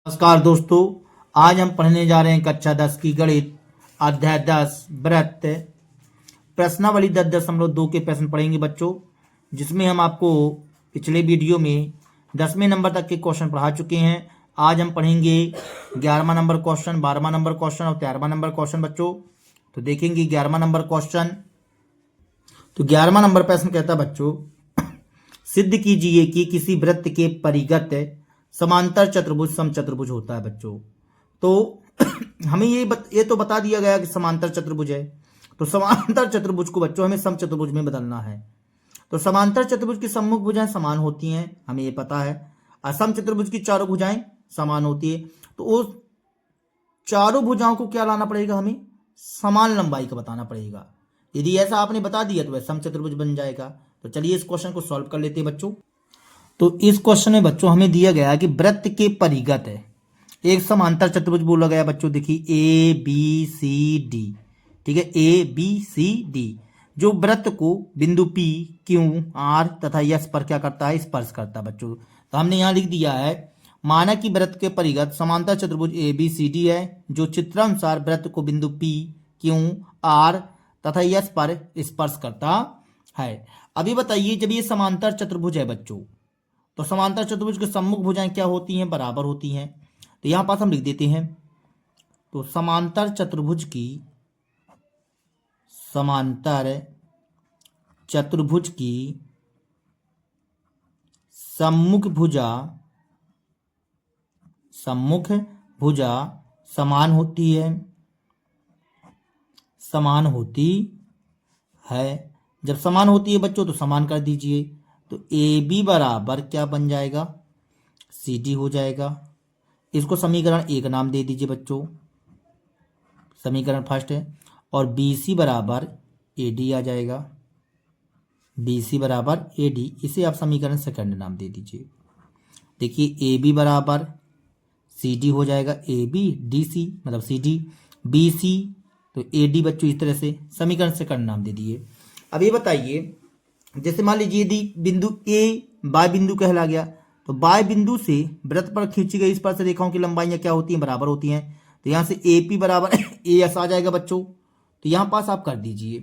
नमस्कार दोस्तों, आज हम पढ़ने जा रहे हैं कक्षा 10 की गणित अध्याय 10 वृत्त प्रश्नावली 10.2 के प्रश्न पढ़ेंगे बच्चों, जिसमें हम आपको पिछले वीडियो में 10वें नंबर तक के क्वेश्चन पढ़ा चुके हैं। आज हम पढ़ेंगे 11वां नंबर क्वेश्चन, 12वां नंबर क्वेश्चन और 13वां नंबर क्वेश्चन बच्चों। तो देखेंगे 11वां नंबर क्वेश्चन। तो 11वां नंबर प्रश्न कहता है बच्चों, सिद्ध कीजिए कि किसी वृत्त के परिगत समांतर चतुर्भुज समचतुर्भुज होता है बच्चों। तो हमें ये तो बता दिया गया कि समांतर चतुर्भुज है, तो समांतर चतुर्भुज को बच्चों हमें समचतुर्भुज में बदलना है। तो समांतर चतुर्भुज की सम्मुख भुजाएं समान होती हैं, हमें ये पता है। असम चतुर्भुज की चारों भुजाएं समान होती है, तो उस चारों भुजाओं को क्या लाना पड़ेगा, हमें समान लंबाई का बताना पड़ेगा। यदि ऐसा आपने बता दिया तो वह समचतुर्भुज बन जाएगा। तो चलिए इस क्वेश्चन को सॉल्व कर लेते हैं बच्चों। तो इस क्वेश्चन में बच्चों हमें दिया गया कि वृत्त के परिगत है एक समांतर चतुर्भुज बोला गया बच्चों। देखिए ए बी सी डी, ठीक है, ए बी सी डी, जो वृत्त को बिंदु P, Q, R तथा S पर क्या करता है, स्पर्श करता है बच्चों। तो हमने यहाँ लिख दिया है, माना कि वृत्त के परिगत समांतर चतुर्भुज ए बी सी डी है, जो चित्रानुसार वृत्त को बिंदु P, Q, R तथा S पर स्पर्श करता है। अभी बताइए, जब ये समांतर चतुर्भुज है बच्चों, तो समांतर चतुर्भुज की सम्मुख भुजाएं क्या होती हैं, बराबर होती हैं। तो यहां पास हम लिख देते हैं, तो समांतर चतुर्भुज की सम्मुख भुजा समान होती है। जब समान होती है बच्चों तो समान कर दीजिए। तो ए बी बराबर क्या बन जाएगा, सी डी हो जाएगा। इसको समीकरण 1 नाम दे दीजिए बच्चों, समीकरण फर्स्ट है। और बी सी बराबर ए डी आ जाएगा, बी सी बराबर ए डी, इसे आप समीकरण सेकंड नाम दे दीजिए। देखिए ए बी बराबर सी डी हो जाएगा, ए बी डी सी मतलब सी डी, बी सी तो ए डी बच्चों, इस तरह से समीकरण सेकंड नाम दे दिए। अब ये बताइए, जैसे मान लीजिए यदि बिंदु ए बाय बिंदु कहला गया, तो बाय बिंदु से वृत्त पर खींची गई स्पर्श रेखाओं की लंबाइयां क्या होती हैं, बराबर होती हैं। तो यहां से ए पी बराबर ए एस आ जाएगा बच्चों। तो यहां पास आप कर दीजिए।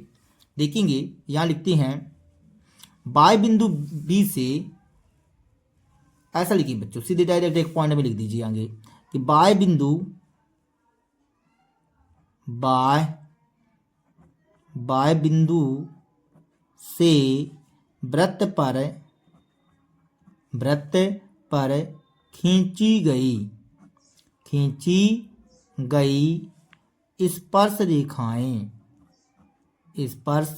देखेंगे यहां लिखते हैं, बाय बिंदु बी से, ऐसा लिखिए बच्चों, सीधे डायरेक्ट एक पॉइंट में लिख दीजिए आगे कि बाय बिंदु से वृत्त पर खींची गई स्पर्श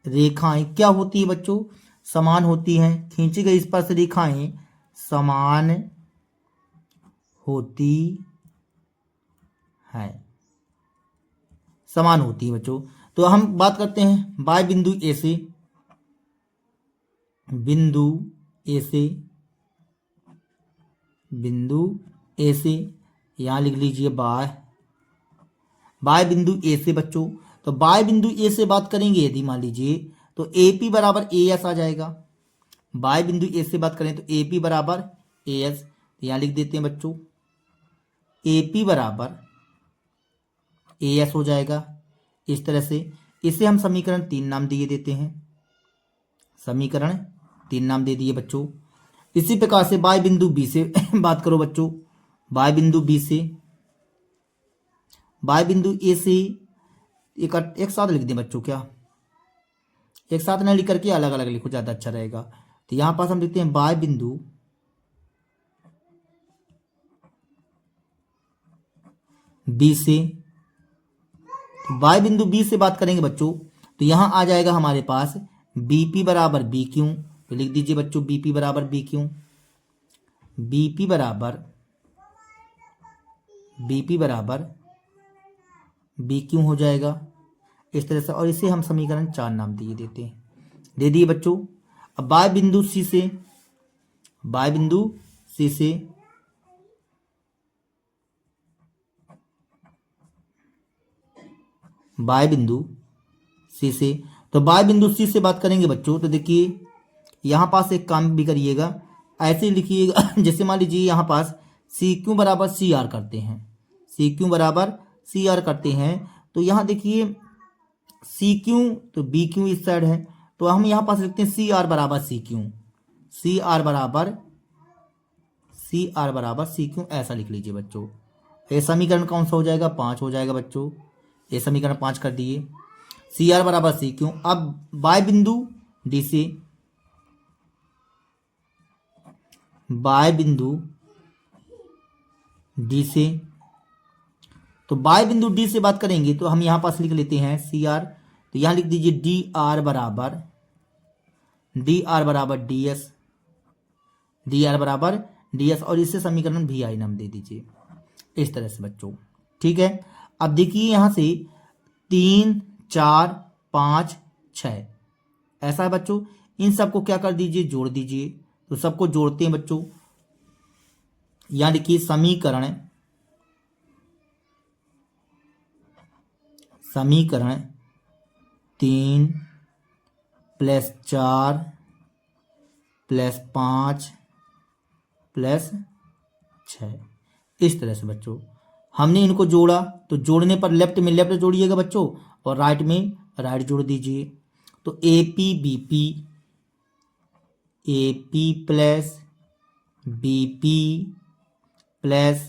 रेखाएं क्या होती है बच्चों, समान होती हैं। खींची गई स्पर्श रेखाएं समान होती है बच्चों। तो हम बात करते हैं बाय बिंदु ए से यहां लिख लीजिए बाय बिंदु ए से बच्चों। तो बाय बिंदु ए से बात करेंगे यदि मान लीजिए, तो ए पी बराबर ए एस आ जाएगा। बाय बिंदु ए से बात करें तो ए पी बराबर ए एस, तो यहां लिख देते हैं बच्चों, ए पी बराबर ए एस हो जाएगा। इस तरह से इसे हम समीकरण 3 नाम दिए देते हैं, समीकरण 3 नाम दे दिए बच्चों। इसी प्रकार से बाय बिंदु बी से बात करो बच्चों, बाय बिंदु बी से, बाय बिंदु ए से एक साथ लिख दें बच्चों, क्या एक साथ नहीं लिख करके अलग अलग लिखो, ज्यादा अच्छा रहेगा। तो यहां पास हम लिखते हैं बाय बिंदु बी से। बाय बिंदु बी से बात करेंगे बच्चों, तो यहां आ जाएगा हमारे पास बीपी बराबर बी क्यू। तो लिख दीजिए बच्चों, बीपी बराबर बी क्यू, बीपी बराबर बी क्यू हो जाएगा इस तरह से। और इसे हम समीकरण 4 नाम दे दिए बच्चों। अब बाय बिंदु सी से बाय बिंदु सी से, तो बाय बिंदु सी से बात करेंगे बच्चों, तो देखिए यहां पास एक काम भी करिएगा, ऐसे लिखिएगा जैसे मान लीजिए यहाँ पास सी क्यू बराबर सी आर करते हैं, सी क्यू बराबर सी आर करते हैं। तो यहाँ देखिए सी क्यू तो बी क्यू इस साइड है, तो हम यहाँ पास लिखते हैं सी आर बराबर सी क्यू, सी आर बराबर सी क्यू, ऐसा लिख लीजिए बच्चों। ये समीकरण कौन सा हो जाएगा, 5 हो जाएगा बच्चों। ये समीकरण 5 कर दिए, सी आर बराबर सी क्यू। अब बाय बिंदु डी से, बाय बिंदु डी से, तो बाय बिंदु डी से बात करेंगे तो हम यहां पास लिख लेते हैं सी आर, तो यहां लिख दीजिए डी आर बराबर डी एस, डी आर बराबर डी एस, और इससे समीकरण भी आई नाम दे दीजिए इस तरह से बच्चों। ठीक है, अब देखिए यहां से 3 4 5 6 ऐसा है बच्चों। इन सबको क्या कर दीजिए, जोड़ दीजिए। तो सबको जोड़ते हैं बच्चों, यहां लिखिए समीकरण 3 + 4 + 5 + 6, इस तरह से बच्चों हमने इनको जोड़ा। तो जोड़ने पर लेफ्ट में लेफ्ट जोड़िएगा बच्चों और राइट में राइट जोड़ दीजिए। तो A P plus B P plus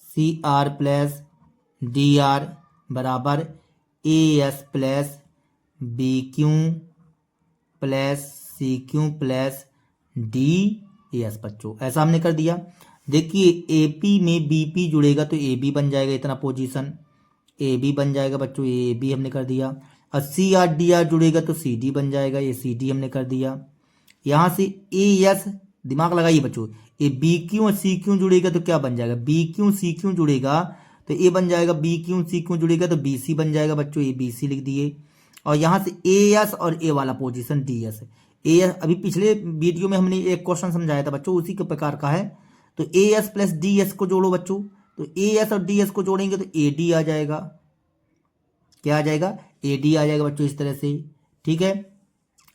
C R plus D R बराबर A S plus B Q plus C Q plus D S बच्चों, ऐसा हमने कर दिया। देखिए ए पी में बी पी जुड़ेगा तो ए बी बन जाएगा, इतना पोजीशन ए बी बन जाएगा बच्चों, ए बी हमने कर दिया। और सी आर डी आर जुड़ेगा तो सी डी बन जाएगा, ये सी डी हमने कर दिया। यहाँ से ए एस, दिमाग लगाइए बच्चों, ये बी क्यू और सी क्यू जुड़ेगा तो क्या बन जाएगा, बी क्यू सी क्यू जुड़ेगा तो ए बन जाएगा, बी क्यू सी क्यू जुड़ेगा तो बी सी बन जाएगा बच्चों, ए बी सी लिख दिए। और यहाँ से ए एस और ए वाला position D S, A S अभी पिछले वीडियो में हमने एक क्वेश्चन समझाया था बच्चों, उसी के प्रकार का है। तो ए एस प्लस डी एस को जोड़ो बच्चों, तो ए एस और डी एस को जोड़ेंगे तो ए डी आ जाएगा, क्या आ जाएगा, ए डी आ जाएगा बच्चों, इस तरह से। ठीक है,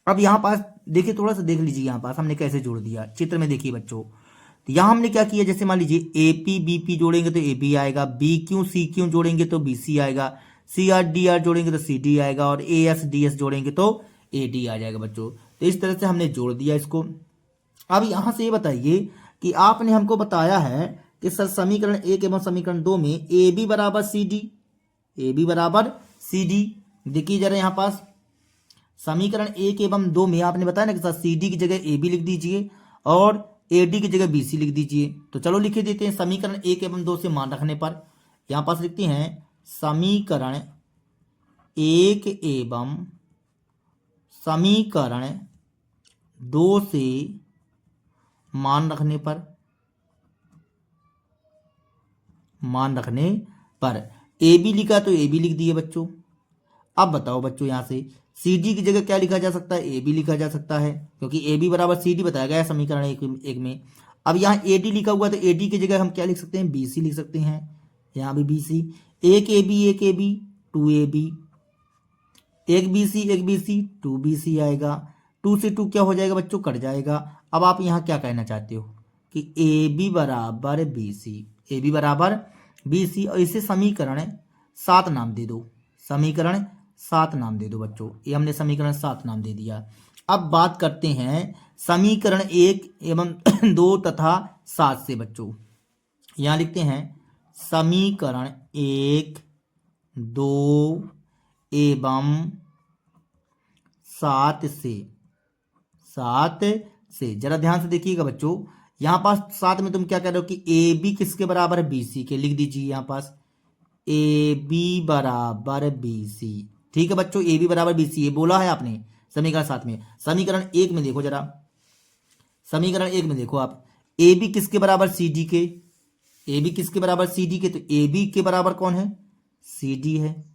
अब यहाँ पास देखिए, थोड़ा सा देख लीजिए यहाँ पास हमने कैसे जोड़ दिया, चित्र में देखिए बच्चों। तो यहाँ हमने क्या किया, जैसे मान लीजिए ए पी बी पी जोड़ेंगे तो ए बी आएगा, बी क्यू सी क्यू जोड़ेंगे तो बी सी आएगा, सी आर डी आर जोड़ेंगे तो सी डी आएगा, और ए एस डी एस जोड़ेंगे तो ए डी आ जाएगा बच्चों। तो इस तरह से हमने जोड़ दिया इसको। अब यहाँ से ये बताइए कि आपने हमको बताया है कि सर समीकरण 1 एवं समीकरण 2 में ए बी बराबर सी डी, ए बी बराबर सी डी। देखिए जरा यहाँ पास समीकरण 1 एवं 2 में आपने बताया ना कि सर सी डी की जगह ए बी लिख दीजिए और ए डी की जगह बी सी लिख दीजिए। तो चलो लिख देते हैं, समीकरण 1 एवं 2 से मान रखने पर यहाँ पास लिखते हैं समीकरण 1 एवं समीकरण 2 से मान रखने पर ए बी लिखा तो ए बी लिख दिए बच्चों। अब बताओ बच्चों, यहाँ से सी डी की जगह क्या लिखा जा सकता है, ए बी लिखा जा सकता है, क्योंकि ए बी बराबर सी डी बताया गया है समीकरण 1 में। अब यहाँ ए डी लिखा हुआ तो ए डी की जगह हम क्या लिख सकते हैं, बी सी लिख सकते हैं, यहाँ भी बी सी। एक ए बी 2 ए बी, एक बी सी 2 बी सी आएगा। 2 से 2 क्या हो जाएगा बच्चों, कट जाएगा। अब आप यहाँ क्या कहना चाहते हो कि ए बी बराबर बी सी, ए बी बराबर बी सी, और इसे समीकरण 7 नाम दे दो, समीकरण 7 नाम दे दो बच्चों। ये हमने समीकरण 7 नाम दे दिया। अब बात करते हैं समीकरण 1 एवं 2 तथा 7 से बच्चों। यहाँ लिखते हैं समीकरण 1 2 एवं 7 से जरा ध्यान से देखिएगा बच्चों। यहाँ पास 7 में तुम क्या कह रहे हो कि ए बी किसके बराबर है, बी सी के। लिख दीजिए यहाँ पास ए बी बराबर बी सी। ठीक है बच्चों, ए बी बराबर बी सी ये बोला है आपने समीकरण 7 में। समीकरण 1 में देखो जरा, समीकरण 1 में देखो आप, ए बी किसके बराबर, सी डी के। ए बी किसके बराबर, सी डी के, तो ए बी के बराबर कौन है, सी डी है।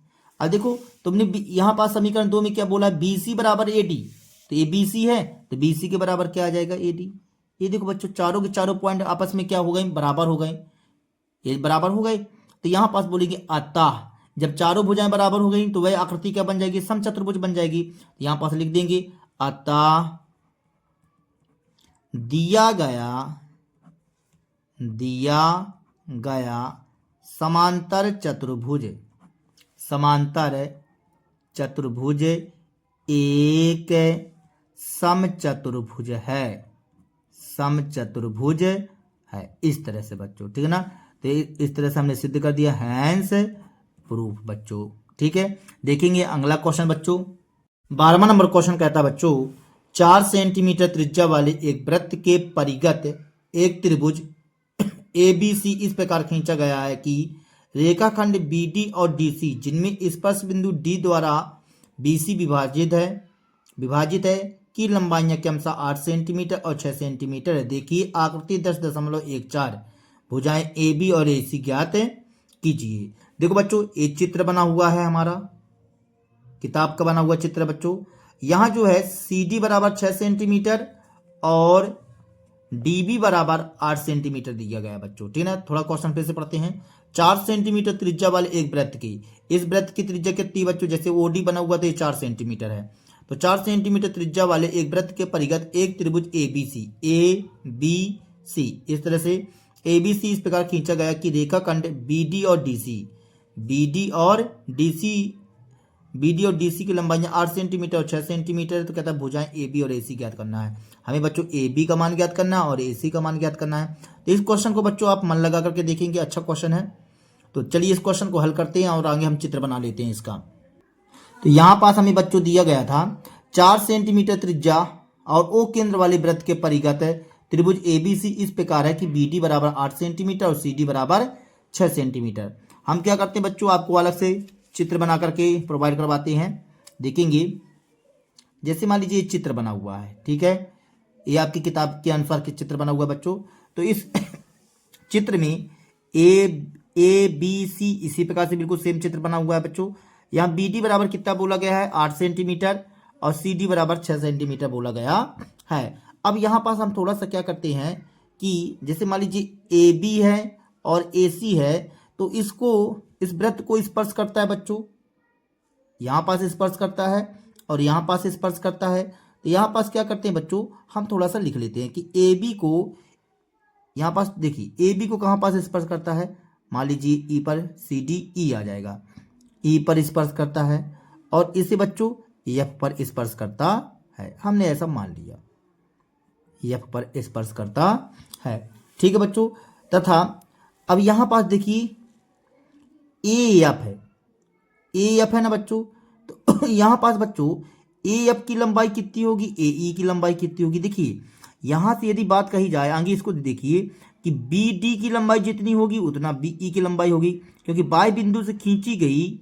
अब देखो तुमने यहाँ पास समीकरण 2 में क्या बोला है, बी सी बराबर ए डी, तो ये बी सी है तो बी सी के बराबर क्या आ जाएगा, ए डी। ये देखो बच्चों चारों के चारों पॉइंट आपस में क्या हो गए, बराबर हो गए, ये बराबर हो गए। तो यहाँ पास बोलेंगे अतः, जब चारों भुजाएं बराबर हो गई तो वह आकृति क्या बन जाएगी, समचतुर्भुज बन जाएगी। तो यहाँ पास लिख देंगे अतः दिया दिया गया समांतर चतुर्भुज एक समचतुर्भुज है, इस तरह से बच्चों, ठीक है ना। तो इस तरह से हमने सिद्ध कर दिया, हैंस प्रूफ बच्चों, ठीक है। देखेंगे अगला क्वेश्चन बच्चों। 12वां नंबर क्वेश्चन कहता है बच्चों, 4 सेंटीमीटर त्रिज्या वाले एक वृत्त के परिगत एक त्रिभुज ABC इस प्रकार खींचा गया है कि रेखाखंड BD और DC जिनमें स्पर्श बिंदु D द्वारा BC विभाजित है की लंबाइयां क्रमशः 8 सेंटीमीटर और 6 सेंटीमीटर है। देखिए आकृति 10.14 भुजाएं AB और AC ज्ञात कीजिए। देखो बच्चों, एक चित्र बना हुआ है, हमारा किताब का बना हुआ चित्र बच्चों। यहाँ जो है CD बराबर 6 सेंटीमीटर और DB बराबर 8 सेंटीमीटर दिया गया बच्चों, ठीक है ना। थोड़ा क्वेश्चन फिर से पढ़ते हैं। 4 सेंटीमीटर त्रिज्या वाले एक वृत्त की, इस वृत्त की त्रिज्या कितनी बच्चों, जैसे OD बना हुआ तो ये 4 सेंटीमीटर है, तो 4 सेंटीमीटर त्रिज्या वाले एक वृत्त के परिगत एक त्रिभुज ABC इस तरह से ABC इस प्रकार खींचा गया कि रेखाखंड BD और DC की लंबाइयां 8 सेंटीमीटर और 6 सेंटीमीटर। तो कहता है भुजाएं AB और AC ज्ञात करना है। हमें बच्चों AB का मान ज्ञात करना है और AC का मान ज्ञात करना है। तो इस क्वेश्चन को बच्चों आप मन लगा करके देखेंगे, अच्छा क्वेश्चन है। तो चलिए इस क्वेश्चन को हल करते हैं और आगे हम चित्र बना लेते हैं इसका। तो यहाँ पास हमें बच्चों दिया गया था 4 सेंटीमीटर त्रिज्या और O केंद्र वाले वृत्त के परिगत त्रिभुज ABC इस प्रकार है कि BD बराबर 8 सेंटीमीटर और CD बराबर 6 सेंटीमीटर। हम क्या करते हैं बच्चों, आपको अलग से चित्र बना करके प्रोवाइड करवाते हैं। देखेंगे जैसे मान लीजिए चित्र बना हुआ है, ठीक है, ये आपकी किताब के अनुसार के चित्र बना हुआ है बच्चों। तो इस चित्र में ABC इसी प्रकार से बिल्कुल सेम चित्र बना हुआ है बच्चों। यहाँ BD बराबर कितना बोला गया है, 8 सेंटीमीटर और CD बराबर 6 सेंटीमीटर बोला गया है। अब यहाँ पास हम थोड़ा सा क्या करते हैं कि जैसे मान लीजिए AB है और AC है, तो इस वृत्त को स्पर्श करता है बच्चों, यहाँ पास स्पर्श करता है और यहाँ पास स्पर्श करता है। तो यहाँ पास क्या करते हैं बच्चों, हम थोड़ा सा लिख लेते हैं कि AB को यहाँ पास देखिए AB को कहाँ पास स्पर्श करता है, मान लीजिए E पर CDE आ जाएगा, E पर स्पर्श करता है और इसे बच्चों F पर स्पर्श करता है। हमने ऐसा मान लिया, F पर स्पर्श करता है, ठीक है बच्चों। तथा अब यहाँ पास देखिए AF है ना बच्चों। तो यहाँ पास बच्चों AF की लंबाई कितनी होगी, AE की लंबाई कितनी होगी। देखिए यहाँ से यदि बात कही जाए आगे, इसको देखिए कि BD की लंबाई जितनी होगी उतना BE की लंबाई होगी, क्योंकि बाय बिंदु से खींची गई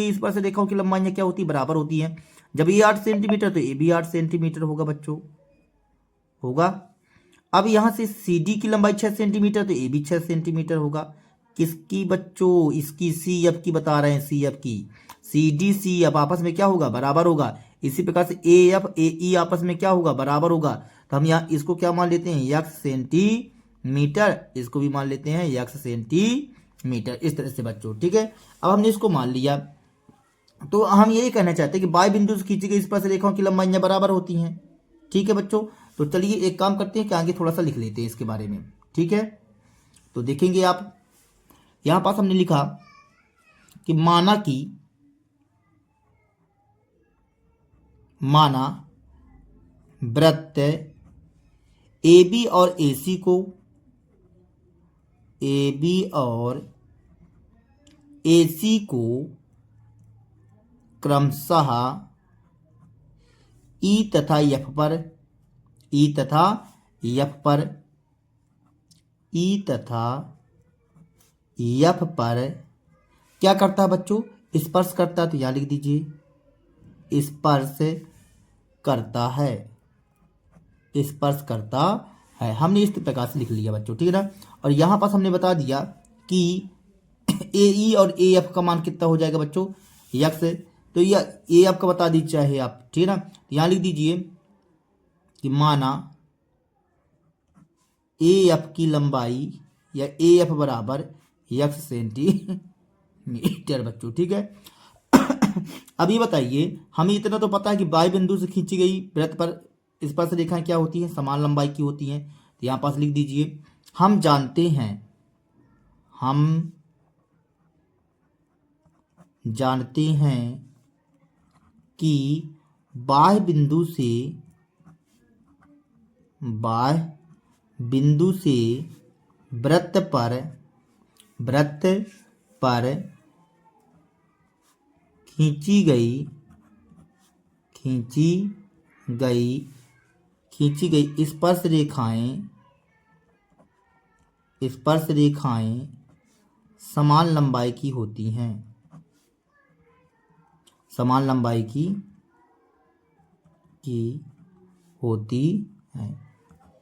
इस पर से रेखाओं की लंबाइयां क्या होती है, बराबर होती हैं। जब ये 8 सेंटीमीटर तो ये भी 8 सेंटीमीटर होगा बच्चों, होगा। अब यहाँ से CD की लंबाई 6 सेंटीमीटर तो ये भी 6 सेंटीमीटर होगा। किसकी बच्चों, इसकी CF की बता रहे हैं, CF की। CD CF आपस में क्या होगा, बराबर होगा। इसी प्रकार से AF AE आपस में क्या होगा, बराबर होगा। तो हम यहाँ इसको क्या मान लेते हैं, x सेंटीमीटर, इसको भी मान लेते हैं x सेंटीमीटर, इस तरह से बच्चों, ठीक है। अब हमने इसको मान लिया, तो हम यही कहना चाहते हैं कि बाय बिंदु से खींची गई स्पर्श रेखाओं की लंबाइयां बराबर होती हैं, ठीक है बच्चों। तो चलिए एक काम करते हैं कि आगे थोड़ा सा लिख लेते हैं इसके बारे में, ठीक है। तो देखेंगे आप, यहां पास हमने लिखा कि माना वृत्त AB और AC को क्रमशः E तथा F पर क्या करता है बच्चों, स्पर्श करता है। तो यहाँ लिख दीजिए स्पर्श करता है। हमने इस प्रकार से लिख लिया बच्चों, ठीक है ना। और यहाँ पास हमने बता दिया कि AE और AF का मान कितना हो जाएगा बच्चों, x। तो यह AF का बता दीजिए चाहे आप, ठीक है ना। तो यहाँ लिख दीजिए कि माना AF की लंबाई या AF बराबर x सेंटीमीटर बच्चों, ठीक है। अब ये बताइए, हमें इतना तो पता है कि बाय बिंदु से खींची गई वृत्त पर स्पर्श रेखाएं क्या होती हैं, समान लंबाई की होती हैं। तो यहाँ पास लिख दीजिए हम जानते हैं, हम जानते हैं कि बाह्य बिंदु से वृत्त पर खींची गई स्पर्श रेखाएं समान लंबाई की होती हैं। समान लंबाई की होती हैं।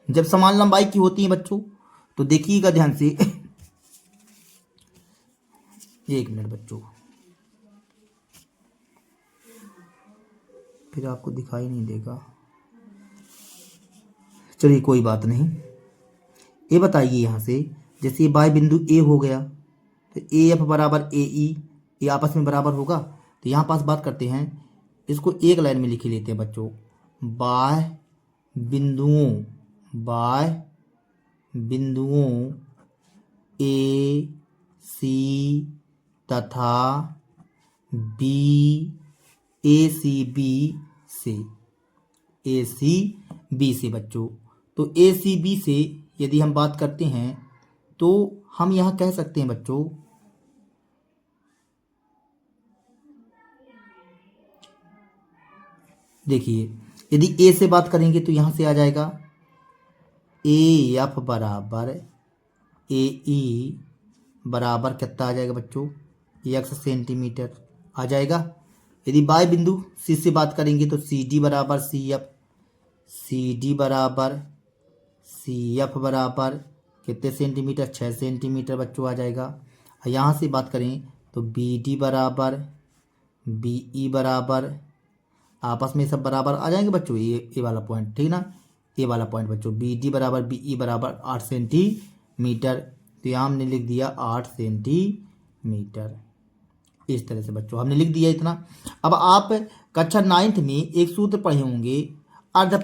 जब समान लंबाई की होती हैं बच्चों, तो देखिएगा ध्यान से। एक मिनट बच्चों, फिर आपको दिखाई नहीं देगा। चलिए कोई बात नहीं। ये बताइए यहाँ से, जैसे ये बाह्य बिंदु ए हो गया, तो ए एफ बराबर ए ई, ये आपस में बराबर होगा। तो यहाँ पास बात करते हैं, इसको एक लाइन में लिख लेते हैं बच्चों। बाह्य बिंदुओं ए सी तथा बी ए सी बी से बच्चों। तो ए सी बी से यदि हम बात करते हैं, तो हम यहाँ कह सकते हैं बच्चों, देखिए यदि ए से बात करेंगे तो यहाँ से आ जाएगा ए एफ बराबर ए ई बराबर कितना आ जाएगा बच्चों, 1 सेंटीमीटर आ जाएगा। यदि बाह्य बिंदु सी से बात करेंगे तो सी डी बराबर सी एफ बराबर कितने सेंटीमीटर, 6 सेंटीमीटर बच्चों आ जाएगा। यहाँ से बात करें तो बी डी बराबर बी ई बराबर, आपस में सब बराबर आ जाएंगे बच्चों। ये वाला पॉइंट, ठीक ना, ये वाला पॉइंट बच्चों, बी डी बराबर बी ई बराबर 8 सेंटीमीटर। तो यहाँ हमने लिख दिया 8 सेंटीमीटर। इस तरह से बच्चों हमने लिख दिया इतना। अब आप कक्षा 9th में एक सूत्र पढ़े होंगे, अर्ध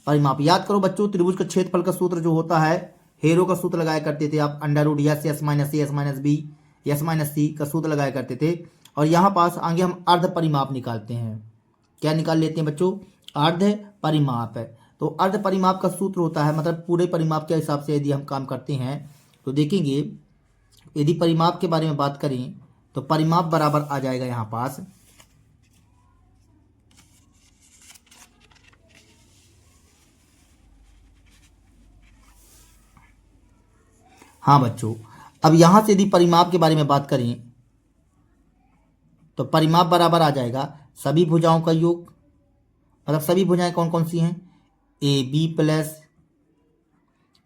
परिमाप। याद करो बच्चों, त्रिभुज का क्षेत्रफल का सूत्र जो होता है, हेरो का सूत्र लगाया करते थे आप, under root S minus A S minus B S minus C का सूत्र लगाया करते थे। और यहाँ पास आगे हम अर्ध परिमाप निकालते हैं। क्या निकाल लेते हैं बच्चों, अर्ध परिमाप है। तो अर्ध परिमाप का सूत्र होता है, मतलब पूरे परिमाप के हिसाब से यदि हम काम करते हैं तो देखेंगे, यदि परिमाप के बारे में बात करें तो परिमाप बराबर आ जाएगा यहाँ पास, हाँ बच्चों। अब यहां से यदि परिमाप के बारे में बात करें तो परिमाप बराबर आ जाएगा सभी भुजाओं का योग। मतलब सभी भुजाएं कौन कौन सी हैं, A B plus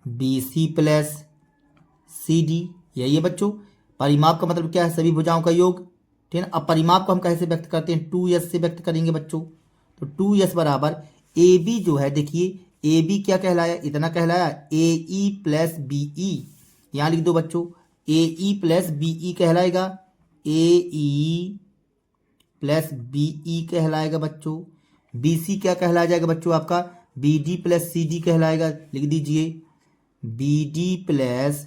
B C plus C D, यही है बच्चों। परिमाप का मतलब क्या है, सभी भुजाओं का योग, ठीक है। अब परिमाप को हम कैसे व्यक्त करते हैं, 2s से व्यक्त करेंगे बच्चों। तो 2s बराबर ए बी जो है, देखिए ए बी क्या कहलाया, इतना कहलाया, ए ई प्लस बी ई, यहाँ लिख दो बच्चों, ए ई प्लस बी ई कहलाएगा, ए ई प्लस बी ई कहलाएगा बच्चों। बी सी क्या कहला जाएगा बच्चों आपका, B D plus C D कहलाएगा, लिख दीजिए B D plus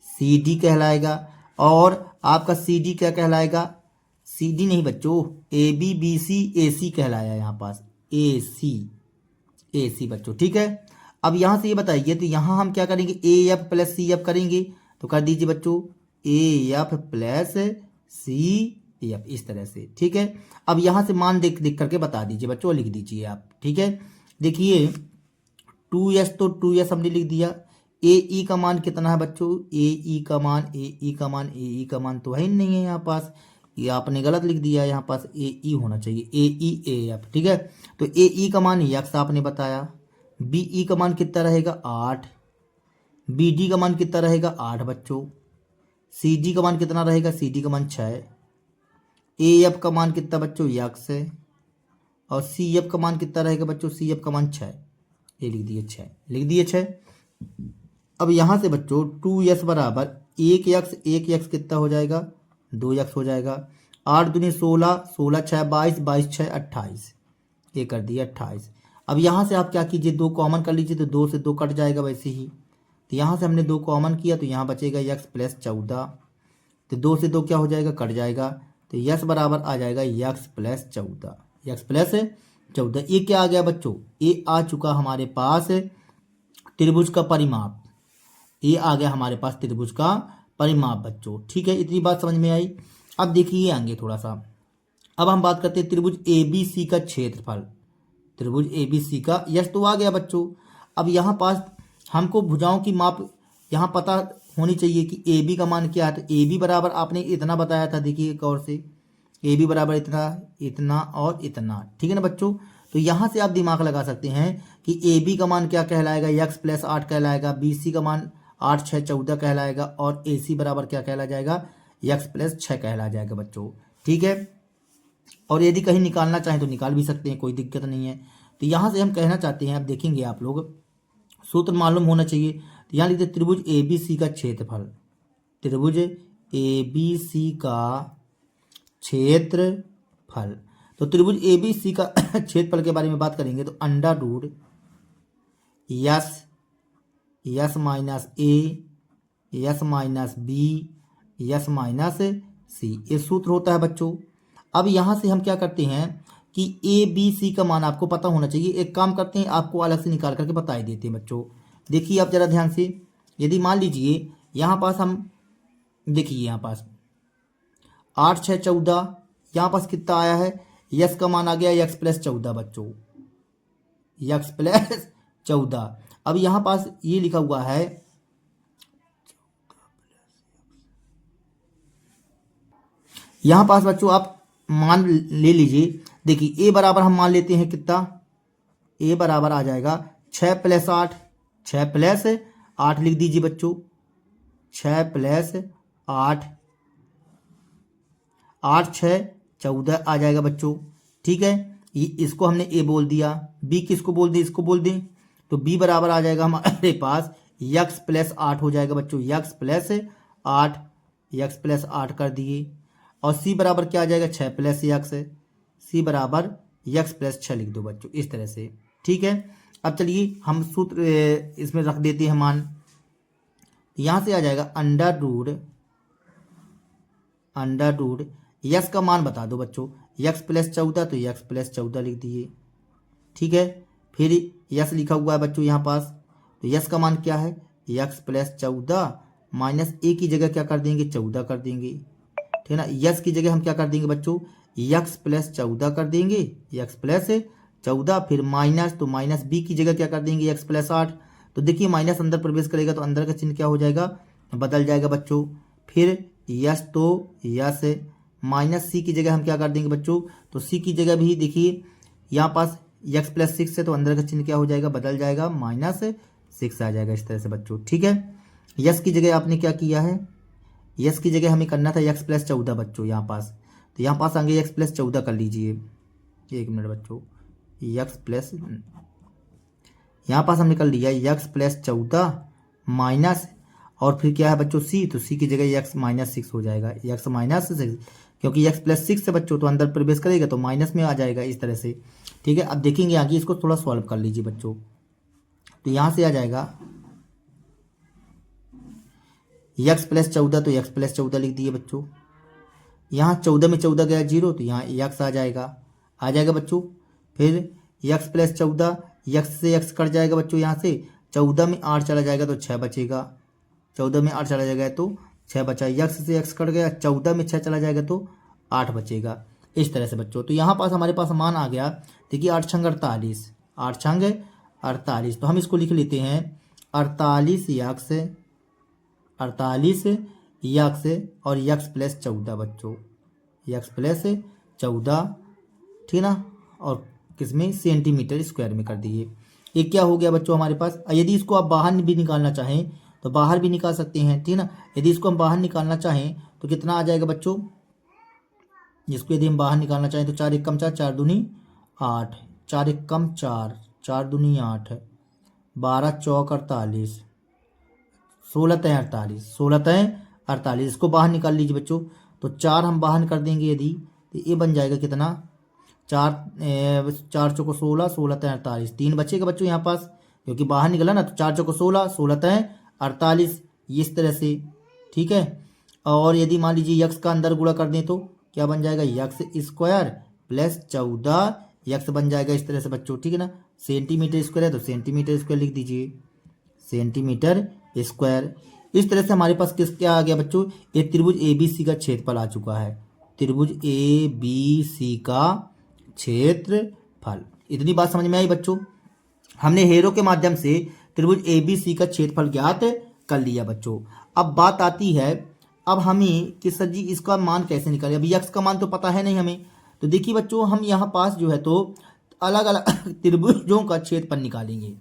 C D कहलाएगा। और आपका सी डी क्या कहलाएगा, सी डी नहीं बच्चों, ए बी बी सी ए सी कहलाया यहाँ पास, ए सी बच्चों, ठीक है। अब यहाँ से ये बताइए, तो यहाँ हम क्या करेंगे, A F plus C F करेंगे। तो कर दीजिए बच्चों A F plus C F, इस तरह से, ठीक है। अब यहाँ से मान देख करके बता दीजिए बच्चों, लिख दीजिए आप, ठीक है। देखिए 2s, तो 2s हमने लिख दिया। ए ई का मान कितना है बच्चों, ए ई का मान तो है ही नहीं है यहाँ पास, ये आपने गलत लिख दिया, यहाँ पास ए ई होना चाहिए, ए ई ए एफ, ठीक है। तो ए ई का मान यक्स आपने बताया, बी ई का मान कितना रहेगा 8, बी डी का मान कितना रहेगा 8 बच्चों, सी डी का मान कितना रहेगा, सी डी का मान 6, ए एफ का मान कितना बच्चों यक्स है, और सी एफ का मान कितना रहेगा बच्चों, सी एफ का मान 6, ये लिख दिए 6। अब यहाँ से बच्चों 2s बराबर 1x कितना हो जाएगा, 2x हो जाएगा। 8 दूनी 16, 16 6 22, 22 6 28, ये कर दिया 28। अब यहाँ से आप क्या कीजिए, 2 कॉमन कर लीजिए तो 2 से 2 कट जाएगा वैसे ही। तो यहाँ से हमने 2 कॉमन किया तो यहाँ बचेगा x प्लस 14। तो 2 से 2 क्या हो जाएगा, कट जाएगा। तो यस बराबर आ जाएगा x प्लस 14, x प्लस 14। ये क्या आ गया बच्चों, ये आ चुका हमारे पास त्रिभुज का परिमाप। ये आ गया हमारे पास त्रिभुज का परिमाप बच्चों। ठीक है, इतनी बात समझ में आई। अब देखिए आगे थोड़ा सा, अब हम बात करते हैं त्रिभुज ए बी सी का क्षेत्रफल। त्रिभुज ए बी सी का यश तो आ गया बच्चों। अब यहाँ पास हमको भुजाओं की माप यहाँ पता होनी चाहिए कि ए बी का मान क्या है। तो ए बी बराबर आपने इतना बताया था, देखिए एक और से, ए बी बराबर इतना, इतना और इतना। ठीक है ना बच्चों। तो यहाँ से आप दिमाग लगा सकते हैं कि ए बी का मान क्या कहलाएगा, x प्लस 8 कहलाएगा। बी सी का मान 8 6 14 कहलाएगा। और ए सी बराबर क्या कहला जाएगा, x प्लस 6 कहला जाएगा बच्चों। ठीक है, और यदि कहीं निकालना चाहें तो निकाल भी सकते हैं, कोई दिक्कत नहीं है। तो यहाँ से हम कहना चाहते हैं, अब देखेंगे आप लोग, सूत्र मालूम होना चाहिए। तो यहाँ लिखते त्रिभुज ए बी सी का क्षेत्रफल। त्रिभुज ए बी सी का क्षेत्रफल। तो त्रिभुज ए बी सी का क्षेत्रफल के बारे में बात करेंगे तो under root S minus A, S minus B, S minus C, ये सूत्र होता है बच्चों। अब यहाँ से हम क्या करते हैं कि ए बी सी का मान आपको पता होना चाहिए। एक काम करते हैं, आपको अलग से निकाल करके बता ही देते हैं बच्चों। देखिए आप जरा ध्यान से, यदि मान लीजिए यहाँ पास हम, देखिए यहाँ पास 8 6 14, यहाँ पास कितना आया है, यस का मान आ गया x प्लस 14 बच्चों, x प्लस 14। अब यहाँ पास ये लिखा हुआ है यहाँ पास बच्चों, आप मान ले लीजिए। देखिए a बराबर हम मान लेते हैं कितना, a बराबर आ जाएगा 6 प्लस 8, 6 प्लस 8 लिख दीजिए बच्चों, 6 प्लस 8, 8 6 14 आ जाएगा बच्चों। ठीक है, ये इसको हमने a बोल दिया। b किसको बोल दें, इसको बोल दें। तो b बराबर आ जाएगा हमारे पास x प्लस 8 हो जाएगा बच्चों, x प्लस 8, x प्लस 8 कर दिए। और c बराबर क्या आ जाएगा, 6 प्लस x, c बराबर x प्लस 6 लिख दो बच्चों, इस तरह से। ठीक है, अब चलिए हम सूत्र इसमें रख देते हैं मान। यहाँ से आ जाएगा अंडर रूट यस का मान बता दो बच्चों, x प्लस 14, तो x प्लस 14 लिख दिए। ठीक है, फिर यस लिखा हुआ है बच्चों यहाँ पास। तो यस का मान क्या है, x प्लस 14 माइनस a की जगह क्या कर देंगे, 14 कर देंगे। ठीक है ना, यस की जगह हम क्या कर देंगे बच्चों, x प्लस 14 कर देंगे, x प्लस 14, फिर माइनस, तो माइनस b की जगह क्या कर देंगे, x प्लस 8। तो देखिए माइनस अंदर प्रवेश करेगा तो अंदर का चिन्ह क्या हो जाएगा, बदल जाएगा बच्चों। फिर यस, तो यस माइनस सी की जगह हम क्या कर देंगे बच्चों, तो सी की जगह भी देखिए यहाँ पास x प्लस 6 है तो अंदर का चिन्ह क्या हो जाएगा, बदल जाएगा, -6 आ जाएगा इस तरह से बच्चों। ठीक है, यस की जगह आपने क्या किया है, यस की जगह हमें करना था x प्लस 14 बच्चों यहाँ पास। तो यहाँ पास आगे x प्लस 14 कर लीजिए, 1 मिनट बच्चों, x प्लस, यहाँ पास हमने कर लिया x प्लस 14 माइनस, और फिर क्या है बच्चों c, तो c की जगह x माइनस 6 हो जाएगा, x माइनस 6, क्योंकि x प्लस 6 है बच्चों तो अंदर प्रवेश करेगा तो माइनस में आ जाएगा इस तरह से। ठीक है, अब देखेंगे आगे, इसको थोड़ा सॉल्व कर लीजिए बच्चों। तो यहाँ से आ जाएगा x प्लस 14, तो x प्लस 14 लिख दिए बच्चों। यहाँ 14 में 14 गया 0, तो यहाँ x आ जाएगा बच्चों। फिर x प्लस 14, x से x कट जाएगा बच्चों, यहाँ से 14 में 8 चला जाएगा तो 6 बचेगा, 14 में 8 चला जाएगा तो 6 बचा, x से x कट गया, 14 में 6 चला जाएगा तो 8 बचेगा, इस तरह से बच्चों। तो यहाँ पास हमारे पास मान आ गया, देखिए 8 छंग 48, 8 छंग 48, तो हम इसको लिख लेते हैं 48 यक्स और x प्लस 14 बच्चों, x प्लस 14, ठीक ना, और किसमें, सेंटीमीटर स्क्वायर में कर दिए। ये क्या हो गया बच्चों हमारे पास। यदि इसको आप बाहर भी निकालना चाहें तो बाहर भी निकाल सकते हैं, ठीक ना। यदि इसको हम बाहर निकालना चाहें तो कितना आ जाएगा बच्चों, जिसको यदि हम बाहर निकालना चाहें तो 4 एकम 4, 4 दूनी 8, 4 एकम 4, 4 दूनी 8, 12 चौक 48, 16 तय 48, 16 तय 48, इसको बाहर निकाल लीजिए बच्चों। तो 4 हम बाहर कर देंगे यदि, तो ये बन जाएगा कितना, चार चौको 16, 16 तय 48, 3 बचेगा बच्चों यहाँ पास, क्योंकि बाहर निकला ना, तो 4 चौको 16, 16 तय 48, इस तरह से। ठीक है, और यदि मान लीजिए यक्स का अंदर गुणा कर दें तो क्या बन जाएगा, यक्स स्क्वायर प्लस 14 यक्स बन जाएगा इस तरह से बच्चों। ठीक है ना, सेंटीमीटर स्क्वायर है तो सेंटीमीटर स्क्वायर लिख दीजिए, सेंटीमीटर स्क्वायर। इस तरह से हमारे पास किस क्या आ गया बच्चों, एक त्रिभुज ABC का क्षेत्रफल आ चुका है, त्रिभुज ABC का क्षेत्रफल। इतनी बात समझ में आई बच्चों। हमने हेरो के माध्यम से त्रिभुज ABC का क्षेत्रफल ज्ञात कर लिया बच्चों। अब बात आती है, अब हमें कि सर जी इसका मान कैसे निकालें, अभी यक्स का मान तो पता है नहीं हमें, तो देखिए बच्चों हम यहाँ पास जो है तो अलग अलग त्रिभुजों का क्षेत्रफल निकालेंगे,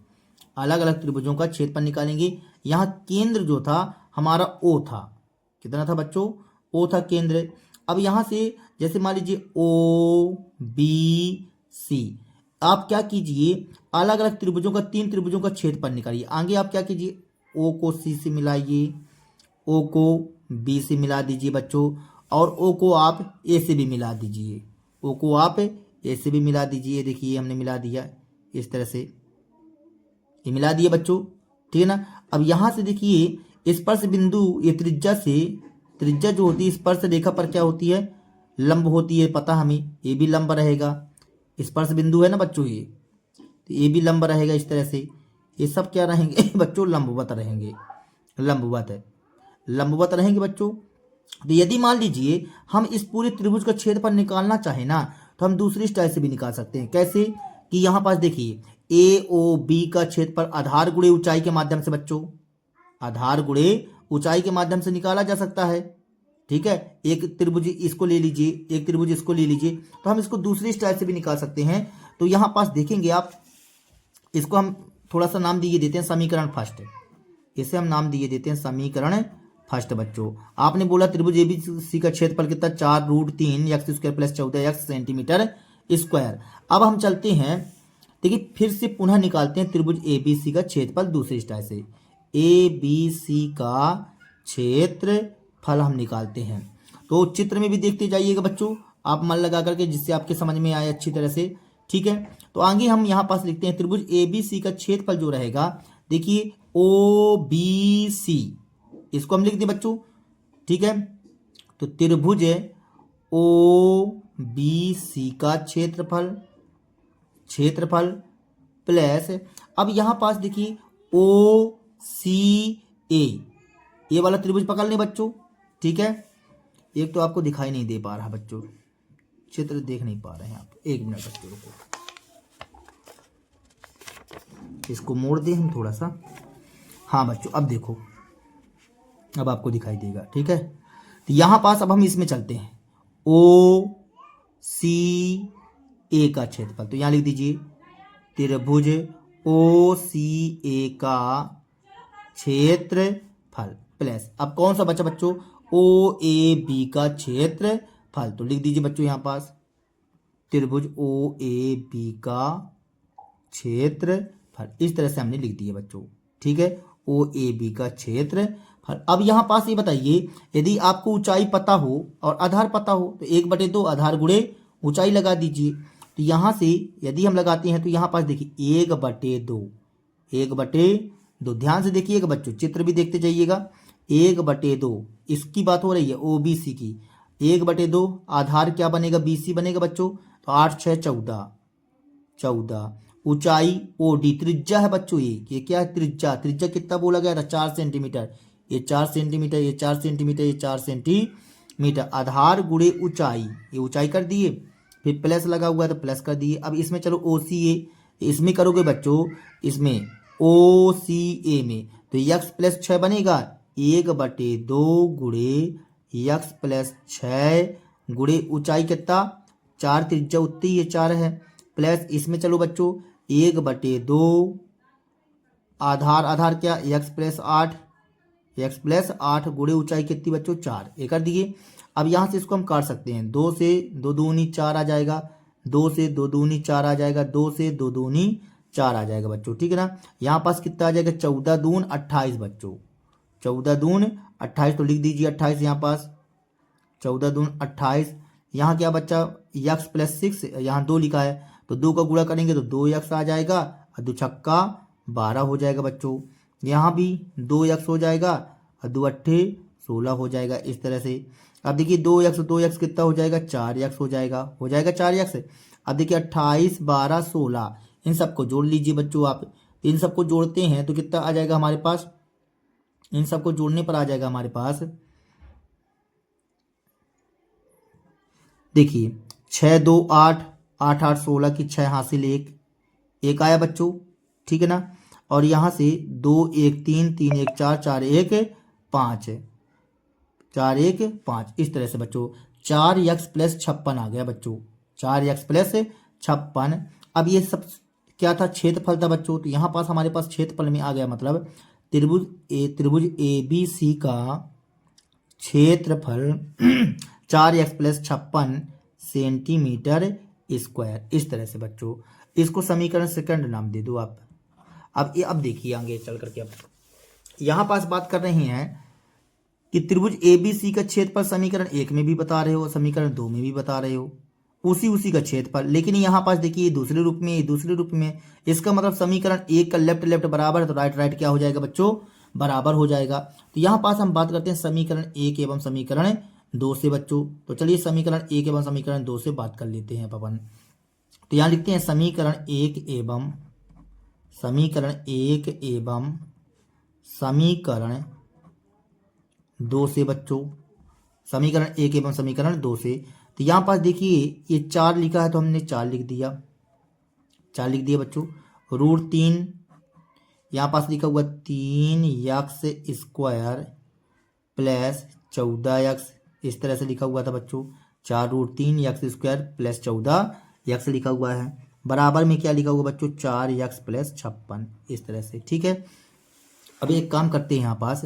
अलग अलग त्रिभुजों का क्षेत्रफल निकालेंगे। यहाँ केंद्र जो था हमारा O था, कितना था बच्चों, O था केंद्र। अब यहाँ से जैसे मान लीजिए OBC, आप क्या कीजिए, अलग अलग त्रिभुजों का, 3 त्रिभुजों का क्षेत्रफल निकालिए। आगे आप क्या कीजिए, O को C से मिलाइए, O को B से मिला दीजिए बच्चों, और O को आप A से भी मिला दीजिए, O को आप A से भी मिला दीजिए। देखिए हमने मिला दिया इस तरह से, ये मिला दिए बच्चों। ठीक है ना, अब यहाँ से देखिए स्पर्श बिंदु, ये त्रिज्या से, त्रिज्या जो होती है स्पर्श रेखा पर क्या होती है, लंब होती है, पता हमें, ये भी लंब रहेगा, स्पर्श बिंदु है ना बच्चों ये, तो ये भी लंब रहेगा इस तरह से। ये सब क्या रहेंगे बच्चों, लंबवत रहेंगे, लंबवत है, लंबवत रहेंगे बच्चों। तो यदि मान लीजिए हम इस पूरे त्रिभुज का क्षेत्रफल निकालना चाहे ना, तो हम दूसरी स्टाइल से भी निकाल सकते हैं। कैसे, कि यहाँ पास देखिए AOB का क्षेत्रफल आधार गुणे ऊंचाई के माध्यम से बच्चों, आधार गुणे ऊंचाई के माध्यम से निकाला जा सकता है। ठीक है, एक त्रिभुज इसको ले लीजिए, एक त्रिभुज इसको ले लीजिए, तो हम इसको दूसरी स्टाइल से भी निकाल सकते हैं। तो यहाँ पास देखेंगे आप, इसको हम थोड़ा सा नाम दिए देते हैं समीकरण फर्स्ट, इसे हम नाम दिए देते हैं समीकरण फर्स्ट बच्चों। आपने बोला त्रिभुज ABC का क्षेत्रफल कितना, 4√3 x square plus 14 x centimetre square. अब हम चलते हैं, देखिए फिर से पुनः निकालते हैं त्रिभुज ABC का क्षेत्रफल दूसरी स्टाइल से। ABC का क्षेत्रफल हम निकालते हैं, तो चित्र में भी देखते जाइएगा बच्चों, आप मन लगा करके, जिससे आपके समझ में आए अच्छी तरह से। ठीक है, तो आगे हम यहाँ पास लिखते हैं त्रिभुज ABC का क्षेत्रफल जो रहेगा, देखिए OBC, इसको हम लिख दें बच्चों। ठीक है, तो त्रिभुज OBC का क्षेत्रफल, क्षेत्रफल प्लस, अब यहां पास देखिए OCA, ये वाला त्रिभुज पकड़ लें बच्चों। ठीक है, एक तो आपको दिखाई नहीं दे पा रहा बच्चों, चित्र देख नहीं पा रहे हैं आप, एक मिनट बच्चों रुको, इसको मोड़ दें हम थोड़ा सा। हाँ बच्चों अब देखो, अब आपको दिखाई देगा। ठीक है, तो यहां पास अब हम इसमें चलते हैं, OCA का क्षेत्रफल, तो यहां लिख दीजिए त्रिभुज OCA का क्षेत्रफल प्लस, अब कौन सा बचा बच्चों, OAB का क्षेत्रफल, तो लिख दीजिए बच्चों यहां पास त्रिभुज OAB का क्षेत्रफल, इस तरह से हमने लिख दिया बच्चों। ठीक है, OAB का क्षेत्रफल। अब यहां पास ये बताइए, यदि आपको ऊंचाई पता हो और आधार पता हो, तो 1/2 आधार गुणे ऊंचाई लगा दीजिए। तो यहां से यदि हम लगाते हैं, तो यहां पास देखिए 1/2, 1/2, ध्यान से देखिएगा बच्चों, चित्र भी देखते जाइएगा। 1/2 इसकी बात हो रही है OBC की, 1/2 आधार क्या बनेगा, BC बनेगा बच्चों, तो 8 6 14, 14, ऊंचाई OD, त्रिज्या है बच्चों, ये क्या है, त्रिज्या, त्रिज्या कितना बोला गया था, 4 सेंटीमीटर, ये 4 सेंटीमीटर, ये 4 सेंटीमीटर, ये 4 सेंटीमीटर, आधार गुणे ऊंचाई, ये ऊंचाई कर दिए, फिर प्लस लगा हुआ है तो प्लस कर दिए। अब इसमें चलो OCA, इसमें करोगे बच्चों, इसमें OCA में तो यक्स प्लस 6 बनेगा, 1/2 गुणे यक्स प्लस 6 गुणे ऊंचाई कितना, 4, त्रिज्या उतनी ये 4 है, प्लस इसमें चलो बच्चों 1/2 आधार, आधार क्या, यक्स प्लस 8, यक्स प्लस 8 गुणे ऊंचाई कितनी बच्चों, 4, ये कर दिए। अब यहाँ से इसको हम काट सकते हैं, 2 से 2 दूनी 4 आ जाएगा, 2 से 2 दूनी 4 आ जाएगा, 2 से 2 दूनी 4 आ जाएगा बच्चों। ठीक है ना, यहाँ पास कितना आ जाएगा, 14 दून 28 बच्चों, 14 दून 28, तो लिख दीजिए 28 यहाँ पास, 14 दून 28, यहाँ क्या बच्चा यक्स प्लस 6, यहाँ 2 लिखा है तो 2 का गुणा करेंगे तो 2 यक्स आ जाएगा और 2 छक्का 12 हो जाएगा बच्चों। यहाँ भी 2 यक्स हो जाएगा और 2 अट्ठे 16 हो जाएगा इस तरह से। अब देखिए 2 यक्स कितना हो जाएगा, 4 यक्स हो जाएगा 4 यक्स। अब देखिए 28, 12, 16 इन सबको जोड़ लीजिए बच्चों आप। इन सबको जोड़ते हैं तो कितना आ जाएगा हमारे पास, इन सबको जोड़ने पर आ जाएगा हमारे पास, देखिए 6, 2, 8, 8, 8, 16 की 6 हासिल 1 आया बच्चों, ठीक है ना। और यहाँ से 2, 1, 3, 3, 1, 4, 4, 1, 5, 4, 1, 5 इस तरह से बच्चों 4 यक्स प्लस 56 आ गया बच्चों, 4 यक्स प्लस 56। अब ये सब क्या था, क्षेत्रफल था बच्चों। तो यहाँ पास हमारे पास क्षेत्रफल में आ गया, मतलब त्रिभुज ए बी सी का क्षेत्रफल 4 यक्स प्लस 56 सेंटीमीटर स्क्वायर इस तरह से बच्चों। इसको समीकरण सेकंड नाम दे दो आप। अब देखिए आगे चल करके, अब यहाँ पास बात कर रहे हैं कि त्रिभुज ए बी सी का क्षेत्रफल समीकरण 1 में भी बता रहे हो, समीकरण 2 में भी बता रहे हो, उसी का क्षेत्रफल। लेकिन यहाँ पास देखिए दूसरे रूप में, इसका मतलब समीकरण 1 का लेफ्ट बराबर है तो राइट क्या हो जाएगा बच्चों, बराबर हो जाएगा। तो यहाँ पास हम बात करते हैं समीकरण 1 एवं समीकरण 2 से बच्चों। तो चलिए समीकरण 1 एवं समीकरण 2 से बात कर लेते हैं अपन। तो यहाँ लिखते हैं समीकरण 1 एवं समीकरण 2 से बच्चों, समीकरण 1 एवं समीकरण 2 से। तो यहाँ पास देखिए ये 4 लिखा है तो हमने 4 लिख दिया बच्चों। √3 यहाँ पास लिखा हुआ 3 यक्स स्क्वायर प्लस 14 यक्स इस तरह से लिखा हुआ था बच्चों। 4√3 यक्स स्क्वायर प्लस 14 यक्स लिखा हुआ है, बराबर में क्या लिखा हुआ बच्चों, 4 यक्स प्लस 56 इस तरह से, ठीक है। अब एक काम करते हैं, यहाँ पास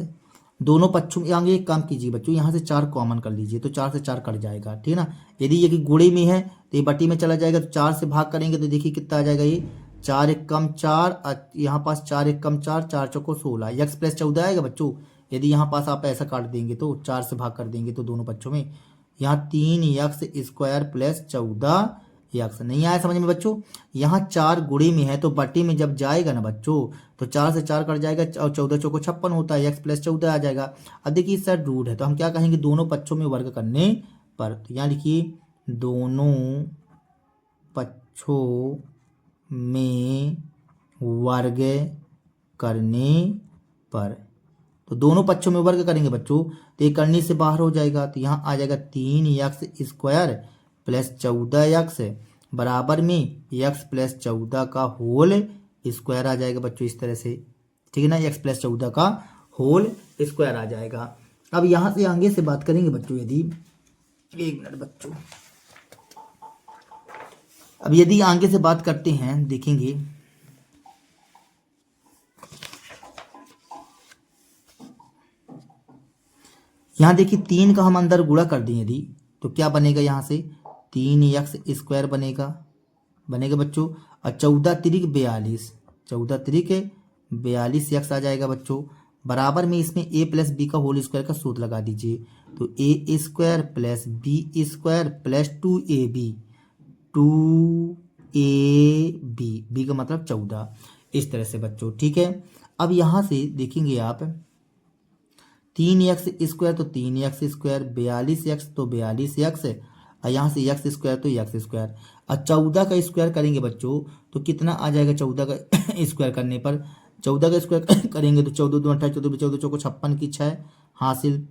दोनों पक्षों में आगे एक काम कीजिए बच्चों, यहाँ से 4 कॉमन कर लीजिए तो 4 से 4 कट जाएगा, ठीक है ना। यदि ये कि गुणे में है तो ये बटी में चला जाएगा, तो 4 से भाग करेंगे तो देखिए कितना आ जाएगा, ये 4 1 कम 4, यहाँ पास 4 1 कम 4, 4 चौको 16 यक्स प्लस 14 आएगा बच्चों। यदि यहाँ पास आप ऐसा काट देंगे तो 4 से भाग कर देंगे तो दोनों पक्षों में, यहाँ 3 यक्स स्क्वायर प्लस 14 यक्स। नहीं आया समझ में बच्चों, यहाँ 4 गुणे में है तो बटे में जब जाएगा ना बच्चों तो 4 से 4 कट जाएगा और 14 चौको 56 होता है, यक्स प्लस 14 आ जाएगा। अब देखिए इस साइड रूट है तो हम क्या कहेंगे, दोनों पक्षों में वर्ग करने पर। तो यहाँ लिखिए दोनों पक्षों में वर्ग करने पर। तो दोनों पक्षों में वर्ग करेंगे बच्चों तो ये करने से बाहर हो जाएगा, तो यहाँ आ जाएगा 3 यक्स स्क्वायर प्लस 14 यक्स बराबर में यक्स प्लस 14 का होल स्क्वायर आ जाएगा बच्चों इस तरह से, ठीक है ना। यक्स प्लस 14 का होल स्क्वायर आ जाएगा। अब यहाँ से आगे से बात करेंगे बच्चों, यदि एक मिनट बच्चों, अब यदि आगे से बात करते हैं, देखेंगे यहाँ देखिए 3 का हम अंदर गुणा कर दें यदि तो क्या बनेगा, यहाँ से 3 यक्स स्क्वायर बनेगा बच्चों। और 14 तिरिक 42 यक्स आ जाएगा बच्चों। बराबर में इसमें a प्लस बी का होल स्क्वायर का सूत्र लगा दीजिए, तो a square plus B square plus 2ab B का मतलब 14 इस तरह से बच्चों, ठीक है। अब यहाँ से देखेंगे आप 3 यक्स स्क्वायर तो 3 यक्स स्क्वायर, 42 यक्स तो 42 यक्स, और यहाँ से यक्स स्क्वायर तो यक्स स्क्वायर। और 14 का स्क्वायर करेंगे बच्चों तो कितना आ जाएगा, 14 का स्क्वायर करने पर 14 का स्क्वायर करेंगे तो 14 2 28 14 14 चौको 56 की 6 हासिल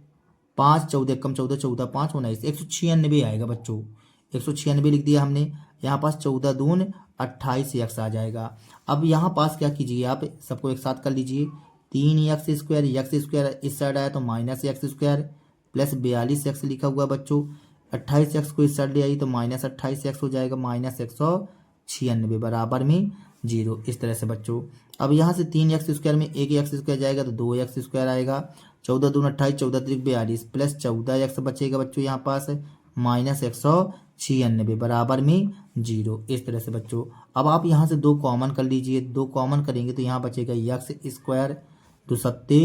5 14 कम 14 14 5 19 196 आएगा बच्चों। 196 लिख दिया हमने। यहाँ पास 14 दून 28 यक्स आ जाएगा। अब यहाँ पास क्या कीजिए, आप सबको एक साथ कर लीजिए। 3 यक्स स्क्वायर इस साइड आया तो minus x square plus 42 x लिखा हुआ बच्चों। 28 यक्स को इस साइड ले आई तो माइनस 28 यक्स हो जाएगा, माइनस 196 बराबर में 0 इस तरह से बच्चों। अब यहाँ से 3 यक्स स्क्वायर में 1 यक्स स्क्वायर जाएगा तो 2 यक्स स्क्वायर आएगा। 14 दून 28 14 त्रिक 42 प्लस 14 यक्स बचेगा बच्चों यहाँ पास माइनस 196 बराबर में 0 इस तरह से बच्चों। अब आप यहाँ से 2 कॉमन कर लीजिए, 2 कॉमन करेंगे तो यहाँ बचेगा यक्स स्क्वायर 2 सत्ते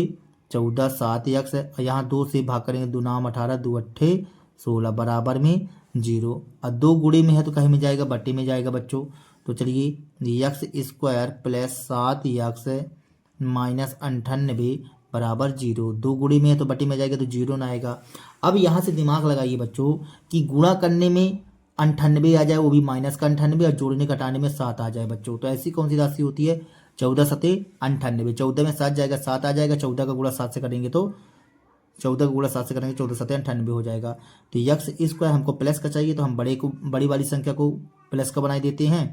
14 7 यक्स, यहाँ 2 से भाग करेंगे 2 नाम 18 2 अट्ठे 16 बराबर में 0। अब 2 गुणे में है तो कहीं में जाएगा, बट्टे में जाएगा बच्चों। तो चलिए x square plus 7 x minus 98 बराबर 0। 2 गुणे में है तो बट्टे में जाएगा तो 0 ना आएगा। अब यहाँ से दिमाग लगाइए बच्चों कि गुणा करने में 98 आ जाए, वो भी माइनस का 98, और जोड़ने घटाने में 7 आ जाए बच्चों। तो ऐसी कौन सी राशि होती है? 14 सते 98। 14 में 7 जाएगा, 7 आ जाएगा। 14 का गुणा 7 से करेंगे तो 14 का गुणा 7 से करेंगे 14 सते 98 हो जाएगा। तो यक्स स्क्वायर हमको प्लस का चाहिए, तो हम बड़ी वाली संख्या को प्लस का बनाई देते हैं।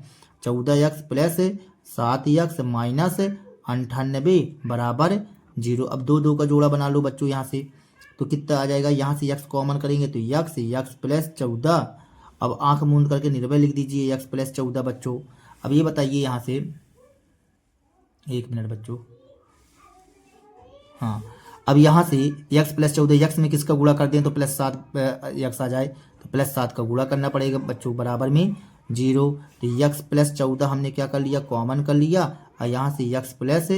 14 यक्स प्लस 7 यक्स माइनस 98 बराबर 0। अब 2 का जोड़ा बना लो बच्चों यहाँ से, तो कितना आ जाएगा? यहाँ से यक्स कॉमन करेंगे तो यक्स प्लस 14। अब आंख मूंद करके निर्भय लिख दीजिए यक्स प्लस 14 बच्चों। अब ये बताइए यहाँ से, 1 मिनट बच्चों, हाँ, अब यहाँ से यक्स प्लस 14, यक्स में किसका गुणा कर दें तो प्लस 7 यक्स आ जाए, तो प्लस 7 का गुणा करना पड़ेगा बच्चों, बराबर में 0। तो यक्स प्लस 14 हमने क्या कर लिया? कॉमन कर लिया, और यहाँ से यक्स प्लस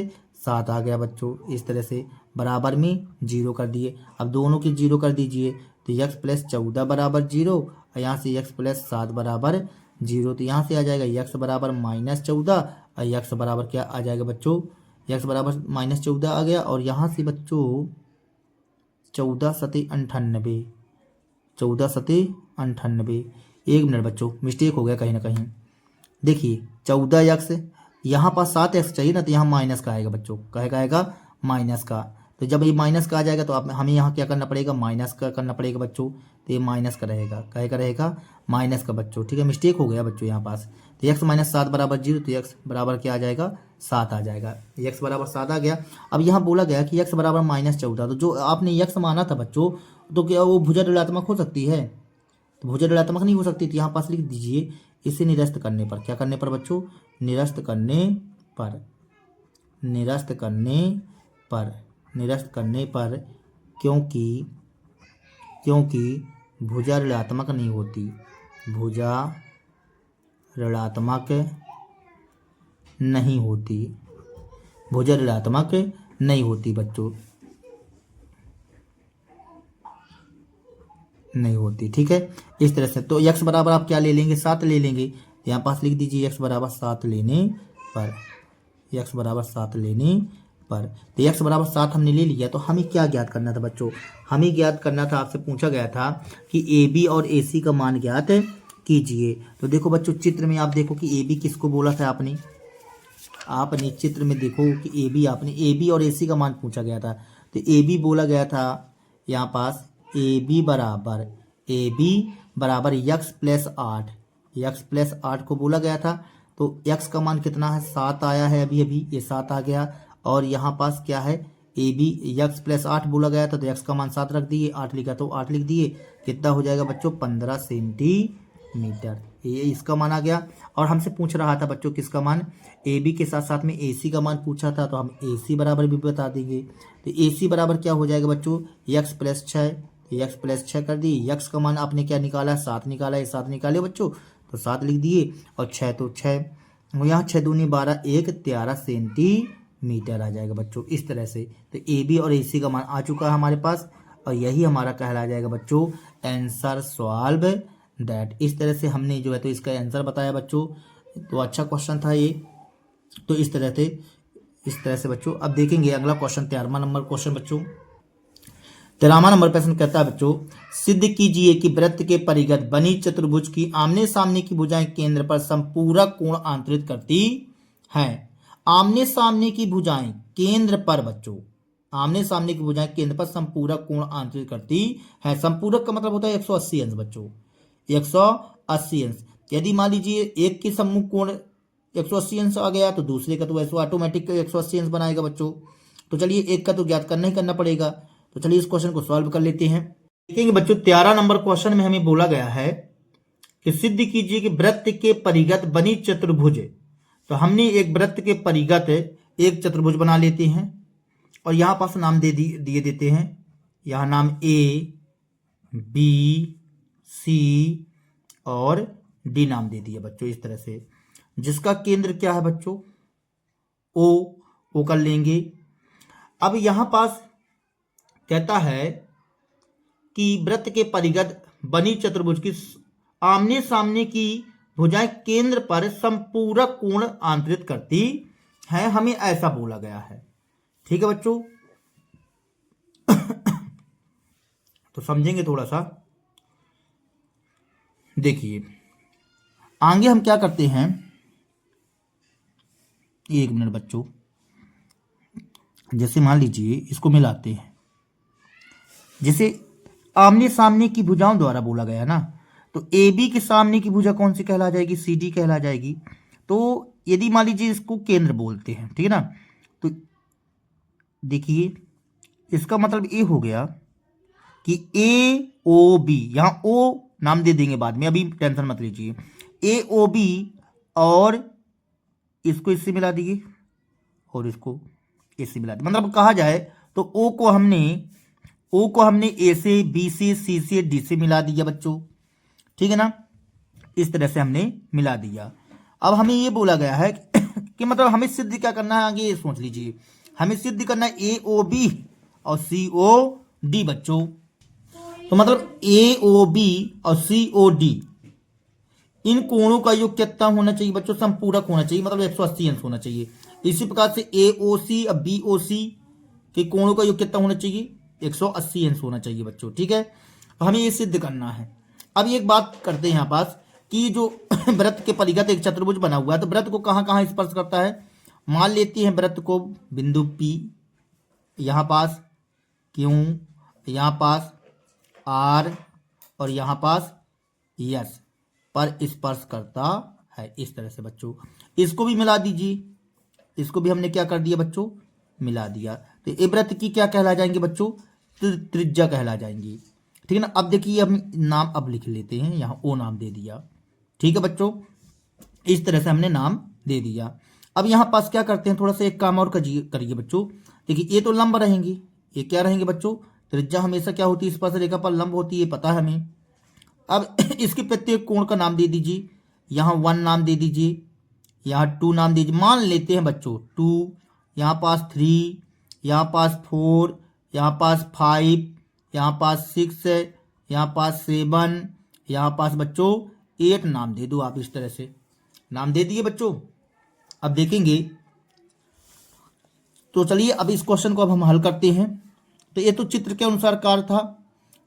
7 आ गया बच्चों, इस तरह से बराबर में 0 कर दिए। अब दोनों की 0 कर दीजिए, तो यक्स प्लस 14 बराबर 0, और यहाँ से यक्स प्लस 7 बराबर 0। तो यहाँ से आ जाएगा यक्स बराबर माइनस 14, और यक्स बराबर क्या आ जाएगा बच्चों? यक्स बराबर माइनस 14 आ गया। और यहाँ से बच्चों 14 सते 98, 14 सते 98। 1 मिनट बच्चों, मिस्टेक हो गया कहीं ना कहीं। देखिए 14 यक्स, यहाँ पास 7 एक्स चाहिए ना, तो यहाँ माइनस का आएगा बच्चों। कहे का आएगा? माइनस का। तो जब ये माइनस का आ जाएगा तो आप हमें यहाँ क्या करना पड़ेगा? माइनस का करना पड़ेगा बच्चों। तो ये माइनस का रहेगा, कहे का रहेगा? माइनस का बच्चों। ठीक है, मिस्टेक हो गया बच्चों यहाँ पास। तो यक्स माइनस 7 बराबर 0, तो यक्स बराबर क्या आ जाएगा? 7 आ जाएगा। यक्स बराबर 7 आ गया। अब यहाँ बोला गया कि यक्स बराबर माइनस 14, तो जो आपने यक्स माना था बच्चों, तो क्या वो भुजा ऋणात्मक हो सकती है? तो भुजा ऋणात्मक नहीं हो सकती। तो यहाँ पास लिख दीजिए, इसे निरस्त करने पर, क्या करने पर बच्चों? निरस्त करने पर, निरस्त करने पर, निरस्त करने पर, क्योंकि भुजा ऋणात्मक नहीं होती, भुजा ऋणात्मक नहीं होती, भुजा ऋणात्मक नहीं होती बच्चों, नहीं होती। ठीक है, इस तरह से। तो यक्स बराबर आप क्या ले लेंगे? 7 ले लेंगे। यहाँ पास लिख दीजिए यक्स बराबर 7 लेने पर, यक्स बराबर 7 लेने पर। तो यक्स बराबर 7 हमने ले लिया। तो हमें क्या ज्ञात करना था बच्चों? हमें ज्ञात करना था, आपसे पूछा गया था कि ए बी और ए सी का मान ज्ञात कीजिए। तो देखो बच्चों, चित्र में आप देखो कि ए बी किसको बोला था आपने? आपने चित्र में देखो कि ए बी, आपने ए बी और ए सी का मान पूछा गया था। तो ए बी बोला गया था यहाँ पास, ए बी बराबर यक्स प्लस 8, यक्स प्लस 8 को बोला गया था। तो यक्स का मान कितना है? 7 आया है अभी अभी, ये 7 आ गया। और यहाँ पास क्या है? ए बी यक्स प्लस 8 बोला गया था, तो यक्स का मान 7 रख दिए, 8 लिखा तो 8 लिख दिए। कितना हो जाएगा बच्चों? 15 सेंटीमीटर, ये इसका मान आ गया। और हमसे पूछ रहा था बच्चों किसका मान? ए बी के साथ साथ में ए सी का मान पूछा था, तो हम ए सी बराबर भी बता देंगे। तो ए सी बराबर क्या हो जाएगा बच्चों? यक्स प्लस 6, यक्स प्लस 6 कर दिए। यक्स का मान आपने क्या निकाला? 7 निकाला है, 7 निकाले बच्चों, तो 7 लिख दिए। और 6 तो 6, यहाँ 6 दूनी 12, 1 13 सेंटीमीटर आ जाएगा बच्चों, इस तरह से। तो ए बी और ए सी का मान आ चुका है हमारे पास, और यही हमारा कहला जाएगा बच्चों आंसर सॉल्व दैट। इस तरह से हमने जो है तो इसका आंसर बताया बच्चों। तो अच्छा क्वेश्चन था ये। तो इस तरह से बच्चों अब देखेंगे अगला क्वेश्चन, 13वां नंबर क्वेश्चन बच्चों। 13वां नंबर प्रश्न कहता है बच्चों, सिद्ध कीजिए कि वृत्त के परिगत बनी चतुर्भुज की आमने सामने की भुजाएं केंद्र पर संपूरक कोण आंतरित करती हैं। आमने सामने की भुजाएं केंद्र पर बच्चों, आमने सामने की भुजाएं केंद्र पर संपूरक कोण आंतरित करती हैं। संपूरक का मतलब होता है 180 अंश बच्चों, 180 अंश। यदि मान लीजिए एक के सम्मुख कोण 180 अंश आ गया, तो दूसरे का तो वैसे ऑटोमेटिक 180 अंश बनाएगा बच्चों। तो चलिए एक का तो ज्ञात करना ही करना पड़ेगा। तो चलिए इस क्वेश्चन को सॉल्व कर लेते हैं। देखेंगे बच्चों 13 नंबर क्वेश्चन में हमें बोला गया है कि सिद्ध कीजिए कि वृत्त के परिगत बनी चतुर्भुज। तो हमने एक वृत्त के परिगत एक चतुर्भुज बना लेते हैं, और यहां पास नाम दिए देते हैं। यहां नाम ए बी सी और डी नाम दे दिए बच्चों, इस तरह से। जिसका केंद्र क्या है बच्चों? ओ कर लेंगे। अब यहां पास कहता है कि वृत्त के परिगत बनी चतुर्भुज की आमने सामने की भुजाएं केंद्र पर संपूरक कोण आंतरित करती है, हमें ऐसा बोला गया है। ठीक है बच्चों, तो समझेंगे थोड़ा सा। देखिए आगे हम क्या करते हैं, एक मिनट बच्चों, जैसे मान लीजिए इसको मिलाते हैं, जैसे आमने सामने की भुजाओं द्वारा बोला गया ना, तो ए बी के सामने की भुजा कौन सी कहला जाएगी, सी डी कहला जाएगी। तो यदि मान लीजिए इसको केंद्र बोलते हैं, ठीक है ना, तो देखिए इसका मतलब ये हो गया कि ए ओ बी, यहां ओ नाम दे देंगे बाद में, अभी टेंशन मत लीजिए, ए ओ बी, और इसको इससे मिला दिए और इसको इससे मिला दिए। मतलब कहा जाए तो ओ को हमने ए से, बी से, सी से, डी से मिला दिया बच्चों। ठीक है ना, इस तरह से हमने मिला दिया। अब हमें ये बोला गया है कि मतलब हमें सिद्ध क्या करना है, आगे ये सोच लीजिए, हमें सिद्ध करना है ए ओ बी और सी ओ डी बच्चों। तो मतलब ए ओ बी और सी ओ डी, इन कोणों का योग कितना होना चाहिए बच्चों, संपूरक होना चाहिए, मतलब 180 अंश होना चाहिए। इसी प्रकार से ए ओ सी और बी ओ सी के कोणों का योग कितना होना चाहिए, 180 अंश होना चाहिए बच्चों। ठीक है, तो हमें ये सिद्ध करना है। अब एक बात करते हैं यहाँ पास कि जो वृत्त के परिगत एक चतुर्भुज बना हुआ है, तो वृत्त को कहाँ कहाँ स्पर्श करता है। मान लेते हैं वृत्त को बिंदु P, यहाँ पास Q, यहाँ पास R और यहाँ पास S पर स्पर्श करता है, इस तरह से बच्चों। इसको भी मिला दीजिए, इसको भी हमने क्या कर दिया बच्चों, मिला दिया। तो ये वृत्त की क्या कहला जाएंगे बच्चों, त्रिज्या कहला जाएंगी। ठीक है ना। अब देखिए हम नाम अब लिख लेते हैं, यहाँ ओ नाम दे दिया। ठीक है बच्चों, इस तरह से हमने नाम दे दिया। अब यहाँ पास क्या करते हैं, थोड़ा सा एक काम और करिए बच्चों। देखिए ये तो लंब रहेंगे, ये क्या रहेंगे बच्चों, त्रिज्या हमेशा क्या होती है, स्पर्श रेखा पर लंब होती है, पता है हमें। अब इसके प्रत्येक कोण का नाम दे दीजिए, यहाँ 1 नाम दे दीजिए, यहाँ 2 नाम दीजिए। मान लेते हैं बच्चों 2, यहाँ पास 3, यहाँ पास 4, यहाँ पास 5, यहाँ पास 6, यहाँ पास 7, यहाँ पास बच्चों 8 नाम दे दो आप। इस तरह से नाम दे दिए बच्चों। अब देखेंगे, तो चलिए अब इस क्वेश्चन को अब हम हल करते हैं। तो ये तो चित्र के अनुसार कार्य था।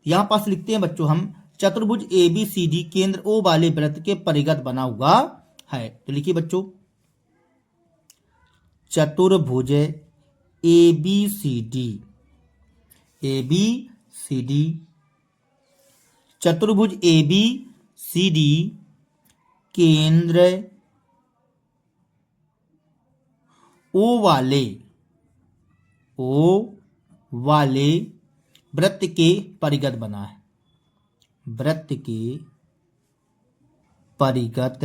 यहाँ पास लिखते हैं बच्चों हम, चतुर्भुज ए बी सी डी केंद्र ओ वाले वृत्त के परिगत बना हुआ है। तो लिखिए बच्चों, चतुर्भुज A B C D, A B C D, चतुर्भुज ए बी सी डी केंद्र ओ वाले वृत्त के परिगत बना है, वृत्त के परिगत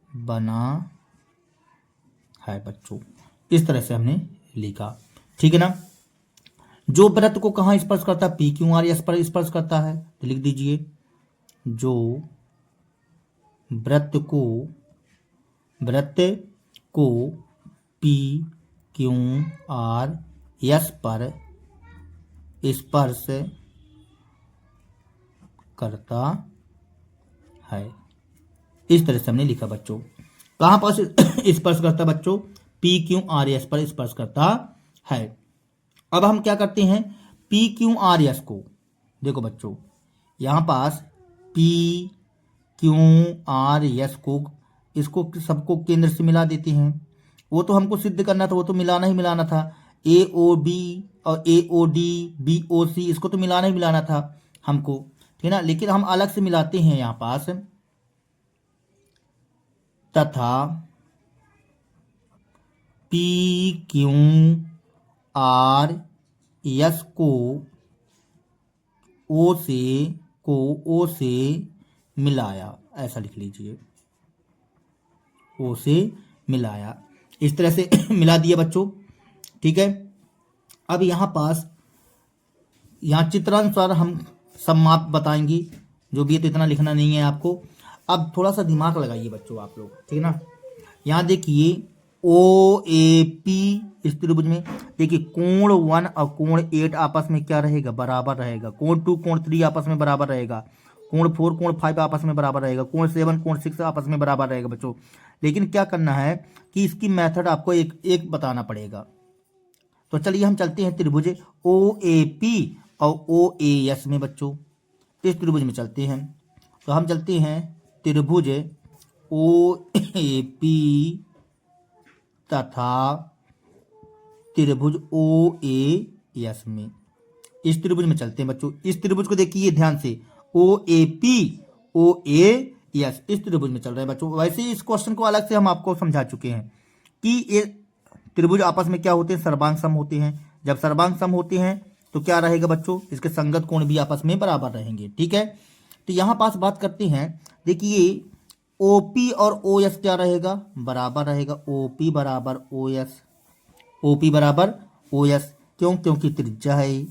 बना है बच्चों। इस तरह से हमने लिखा। ठीक है ना। जो वृत्त को कहाँ स्पर्श करता है, पी क्यू आर एस पर स्पर्श करता है। तो लिख दीजिए, जो वृत्त को पी क्यू आर एस पर स्पर्श करता है। इस तरह से हमने लिखा बच्चों। कहाँ पर स्पर्श करता है बच्चों, पी क्यू आर एस पर स्पर्श करता है। अब हम क्या करते हैं, पी क्यू आर एस को, देखो बच्चों यहाँ पास पी क्यू आर एस को, इसको सबको केंद्र से मिला देते हैं। वो तो हमको सिद्ध करना था, वो तो मिलाना ही मिलाना था। ए ओ बी और ए ओ डी, बी ओ सी, इसको तो मिलाना ही मिलाना था हमको, ठीक ना। लेकिन हम अलग से मिलाते हैं यहाँ पास, तथा पी क्यू आर एस को ओ से मिलाया, ऐसा लिख लीजिए, ओ से मिलाया। इस तरह से मिला दिया बच्चों। ठीक है। अब यहाँ पास, यहाँ चित्रानुसार हम सब माप बताएंगे, जो भी है, तो इतना लिखना नहीं है आपको। अब थोड़ा सा दिमाग लगाइए बच्चों आप लोग, ठीक है ना। यहाँ देखिए ओ ए पी, इस त्रिभुज में देखिए कोण 1 और कोण 8 आपस में क्या रहेगा, बराबर रहेगा। कोण 2 कोण 3 आपस में बराबर रहेगा। कोण 4 कोण 5 आपस में बराबर रहेगा, कोण 7 कोण 6 आपस में बराबर रहेगा बच्चों। लेकिन क्या करना है कि इसकी मेथड आपको एक एक बताना पड़ेगा। तो चलिए हम चलते हैं त्रिभुज OAP और OAS में बच्चों, इस त्रिभुज में चलते हैं। तो हम चलते हैं त्रिभुज OAP तथा त्रिभुज OAS में, इस त्रिभुज में चलते हैं बच्चों। इस त्रिभुज को देखिए ध्यान से, OAP OAS इस त्रिभुज में चल रहा है बच्चों। वैसे इस क्वेश्चन को अलग से हम आपको समझा चुके हैं कि ये त्रिभुज आपस में क्या होते हैं, सर्वांग सम होते हैं। जब सर्वांग सम होते हैं तो क्या रहेगा बच्चों, इसके संगत कोण भी आपस में बराबर रहेंगे। ठीक है, तो यहाँ पास बात करते हैं, देखिए OP और OS क्या रहेगा, बराबर रहेगा। OP बराबर OS, OP बराबर OS, क्यों, क्योंकि त्रिज्या है ये,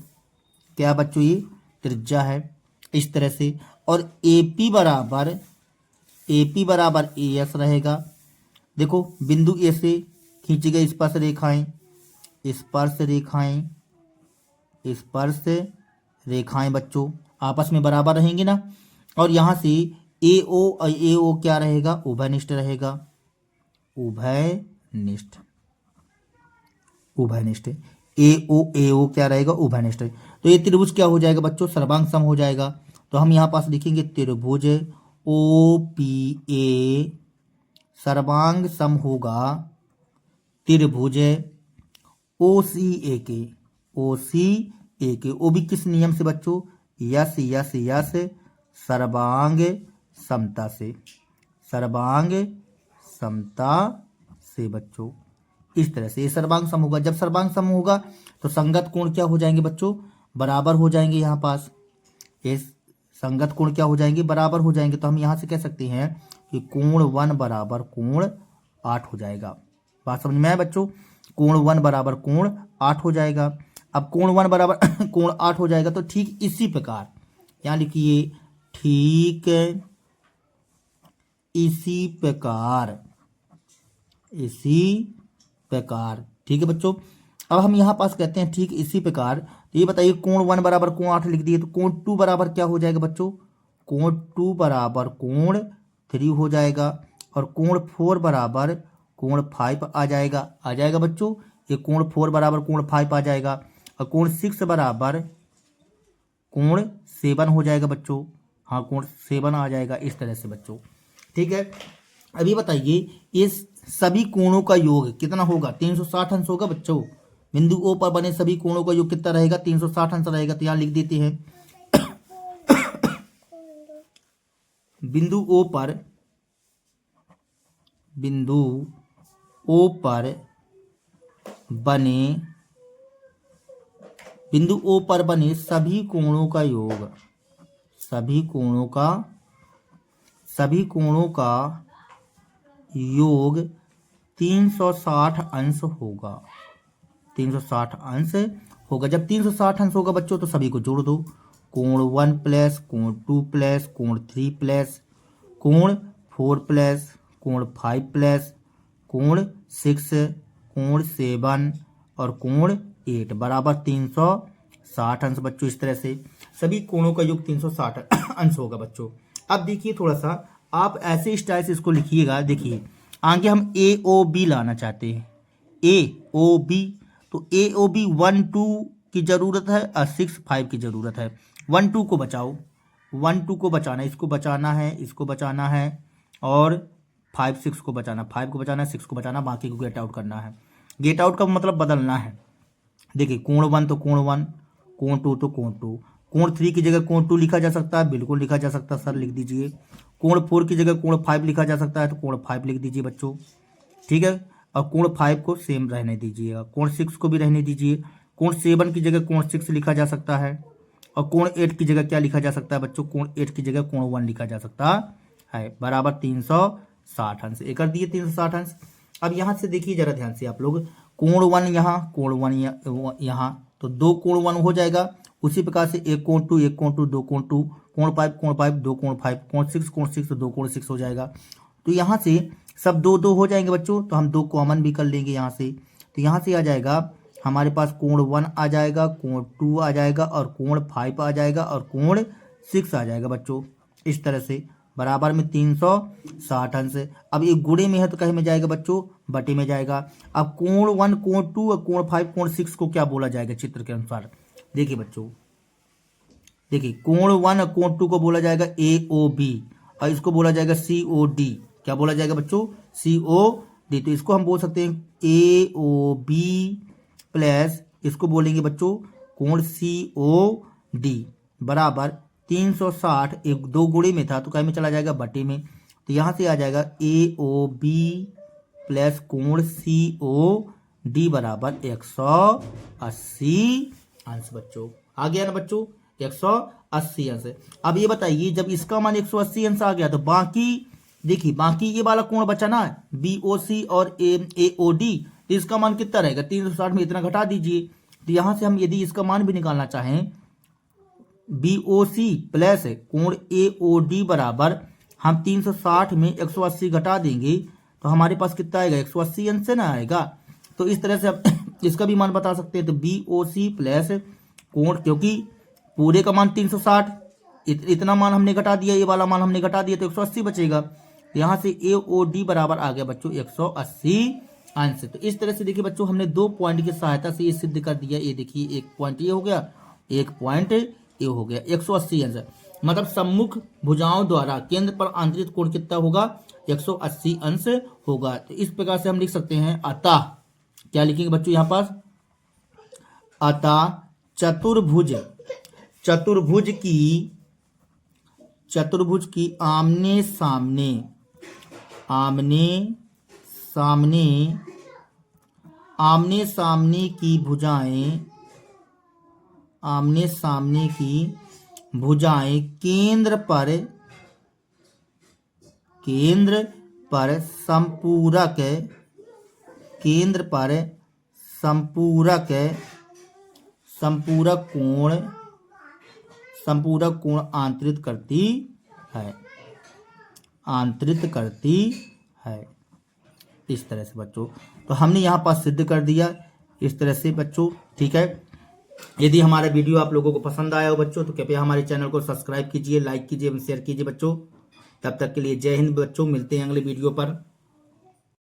क्या बच्चों ये त्रिज्या है, इस तरह से। और AP बराबर AS रहेगा। देखो बिंदु A से खींची गई स्पर्श रेखाएं, स्पर्श रेखाएं बच्चों आपस में बराबर रहेंगी ना। और यहाँ से AO क्या रहेगा, उभयनिष्ठ रहेगा, उभयनिष्ठ AO क्या रहेगा, उभयनिष्ठ। तो ये त्रिभुज क्या हो जाएगा बच्चों, सर्वांग सम हो जाएगा। तो हम यहाँ पास लिखेंगे त्रिभुज OPA सर्वांग सम होगा त्रिभुज OCA के, वो भी किस नियम से बच्चों, यस सर्वांग समता से बच्चों। इस तरह से ये सर्वांग सम होगा। जब सर्वांग सम होगा तो संगत कोण क्या हो जाएंगे बच्चों, बराबर हो जाएंगे। यहाँ पास ये संगत कोण क्या हो जाएंगे, बराबर हो जाएंगे। तो हम यहाँ से कह सकते हैं कि कोण 1 बराबर कोण 8 हो जाएगा। बात समझ में आया बच्चों, कोण 1 बराबर कोण 8 हो जाएगा। अब कोण 1 बराबर कोण 8 हो जाएगा तो ठीक इसी प्रकार यहाँ लिखिए, ठीक इसी प्रकार। ठीक है बच्चों, अब हम यहाँ पास कहते हैं ठीक इसी प्रकार। तो ये बताइए कोण 1 बराबर कोण 8 लिख दिए, तो कोण 2 बराबर क्या हो जाएगा बच्चों, कोण 2 बराबर कोण 3 हो जाएगा। और कोण 4 बराबर कोण 5 आ जाएगा बच्चों। ये कोण 4 बराबर कोण 5 आ जाएगा। और कोण 6 बराबर कोण 7 हो जाएगा बच्चों। हाँ, कोण 7 आ जाएगा, इस तरह से बच्चों। ठीक है, अभी बताइए इस सभी कोणों का योग कितना होगा, 360 अंश होगा बच्चों। बिंदु O पर बने सभी कोणों का योग कितना रहेगा, 360 अंश रहेगा। तो यहाँ लिख देते हैं बिंदु O पर बने सभी कोणों का योग, सभी कोणों का योग 360 अंश होगा, 360 अंश होगा। जब 360 अंश होगा बच्चों तो सभी को जोड़ दो, कोण 1 प्लस कोण 2 प्लस कोण 3 प्लस कोण 4 प्लस कोण 5 प्लस कोण 6 कोण 7 और कोण 8 बराबर 360 अंश बच्चों। इस तरह से सभी कोणों का योग 360 अंश होगा बच्चों। अब देखिए थोड़ा सा आप ऐसे स्टाइल से इसको लिखिएगा। देखिए आगे हम AOB लाना चाहते हैं, AOB, तो AOB 1 2 की जरूरत है और 6 5 की जरूरत है। 1 2 को बचाओ, 1 2 को बचाना, इसको बचाना है और 5 6 को बचाना, 5 को बचाना है, 6 को बचाना, बाकी को गेट आउट करना है। गेट आउट का मतलब बदलना है। देखिए कोण 1 तो कोण 1, कोण 2 तो कोण 2, कोण 3 की जगह कोण 2 लिखा जा सकता है, बिल्कुल लिखा जा सकता है सर, लिख दीजिए। कोण 4 की जगह कोण 5 लिखा जा सकता है, तो कोण 5 लिख दीजिए बच्चों। ठीक है, और कोण 5 को सेम रहने दीजिएगा, कोण 6 को भी रहने दीजिए। कोण 7 की जगह कोण 6 लिखा जा सकता है। और कोण 8 की जगह क्या लिखा जा सकता है बच्चों, कोण 8 की जगह कोण 1 लिखा जा सकता है, बराबर 360 अंश। ये कर दिए 360 अंश। अब यहाँ से देखिए जरा ध्यान से आप लोग, कोण 1 यहाँ, कोण 1 यहाँ, तो 2 कोण 1 हो जाएगा। उसी प्रकार से 1 कोण 2, 1 कोण 2, 2 कोण 2, कोण 5 2 कोण 5, कोण 6 तो 2 कोण 6 हो जाएगा। तो यहाँ से सब 2 2 हो जाएंगे बच्चों, तो हम 2 कॉमन भी कर लेंगे यहाँ से। तो यहाँ से आ जाएगा हमारे पास कोण 1 आ जाएगा, कोण 2 आ जाएगा और कोण 5 आ जाएगा और कोण 6 आ जाएगा बच्चों। इस तरह से बराबर में 360 अंश। अब ये गुणे में है तो कहे में जाएगा बच्चों, बटे में जाएगा। अब कोण 1, कोण 2 और कोण 5, कोण 6 को क्या बोला जाएगा चित्र के अनुसार? देखिए बच्चों, देखिए कोण 1 और कोण 2 को बोला जाएगा AOB और इसको बोला जाएगा COD। क्या बोला जाएगा बच्चों? COD। तो इसको हम बोल सकते हैं AOB प्लस इसको बोलेंगे बच्चों कोण COD बराबर 360। एक दो गुणे में था तो क्या में चला जाएगा, बटे में। तो यहाँ से आ जाएगा AOB प्लस कोण COD बराबर 180 अंश। बच्चों आ गया ना बच्चों, 180 अंश। अब ये बताइए जब इसका मान 180 अंश आ गया तो बाकी देखिए, बाकी ये वाला कोण बचा ना BOC और AOD, तो इसका मान कितना रहेगा? 360 में इतना घटा दीजिए। तो यहां से हम यदि इसका मान भी निकालना चाहें BOC प्लस कोण AOD बराबर हम 360 में 180 घटा देंगे तो हमारे पास कितना आएगा? 180 अंश से ना आएगा। तो इस तरह से हम इसका भी मान बता सकते हैं। तो BOC प्लस कोण, क्योंकि पूरे का मान 360, इतना मान हमने घटा दिया, ये वाला मान हमने घटा दिया तो 180 बचेगा। यहाँ से AOD बराबर आ गया बच्चों 180 अंश। तो इस तरह से देखिए बच्चों हमने 2 पॉइंट की सहायता से ये सिद्ध कर दिया। ये देखिए एक पॉइंट ये हो गया, एक पॉइंट ये हो गया। 180 अंश मतलब सम्मुख भुजाओं द्वारा केंद्र पर आंतरिक कोण कितना होगा? 180 अंश होगा। तो इस प्रकार से हम लिख सकते हैं अतः, क्या लिखेंगे बच्चों यहाँ पास? अतः चतुर्भुज की आमने सामने की भुजाएं केंद्र पर संपूरक कोण आंतरित करती है। इस तरह से बच्चों तो हमने यहाँ पास सिद्ध कर दिया इस तरह से बच्चों। ठीक है, यदि हमारा वीडियो आप लोगों को पसंद आया हो बच्चों तो कृपया हमारे चैनल को सब्सक्राइब कीजिए, लाइक कीजिए, शेयर कीजिए बच्चों। तब तक के लिए जय हिंद बच्चों, मिलते हैं अगले वीडियो पर।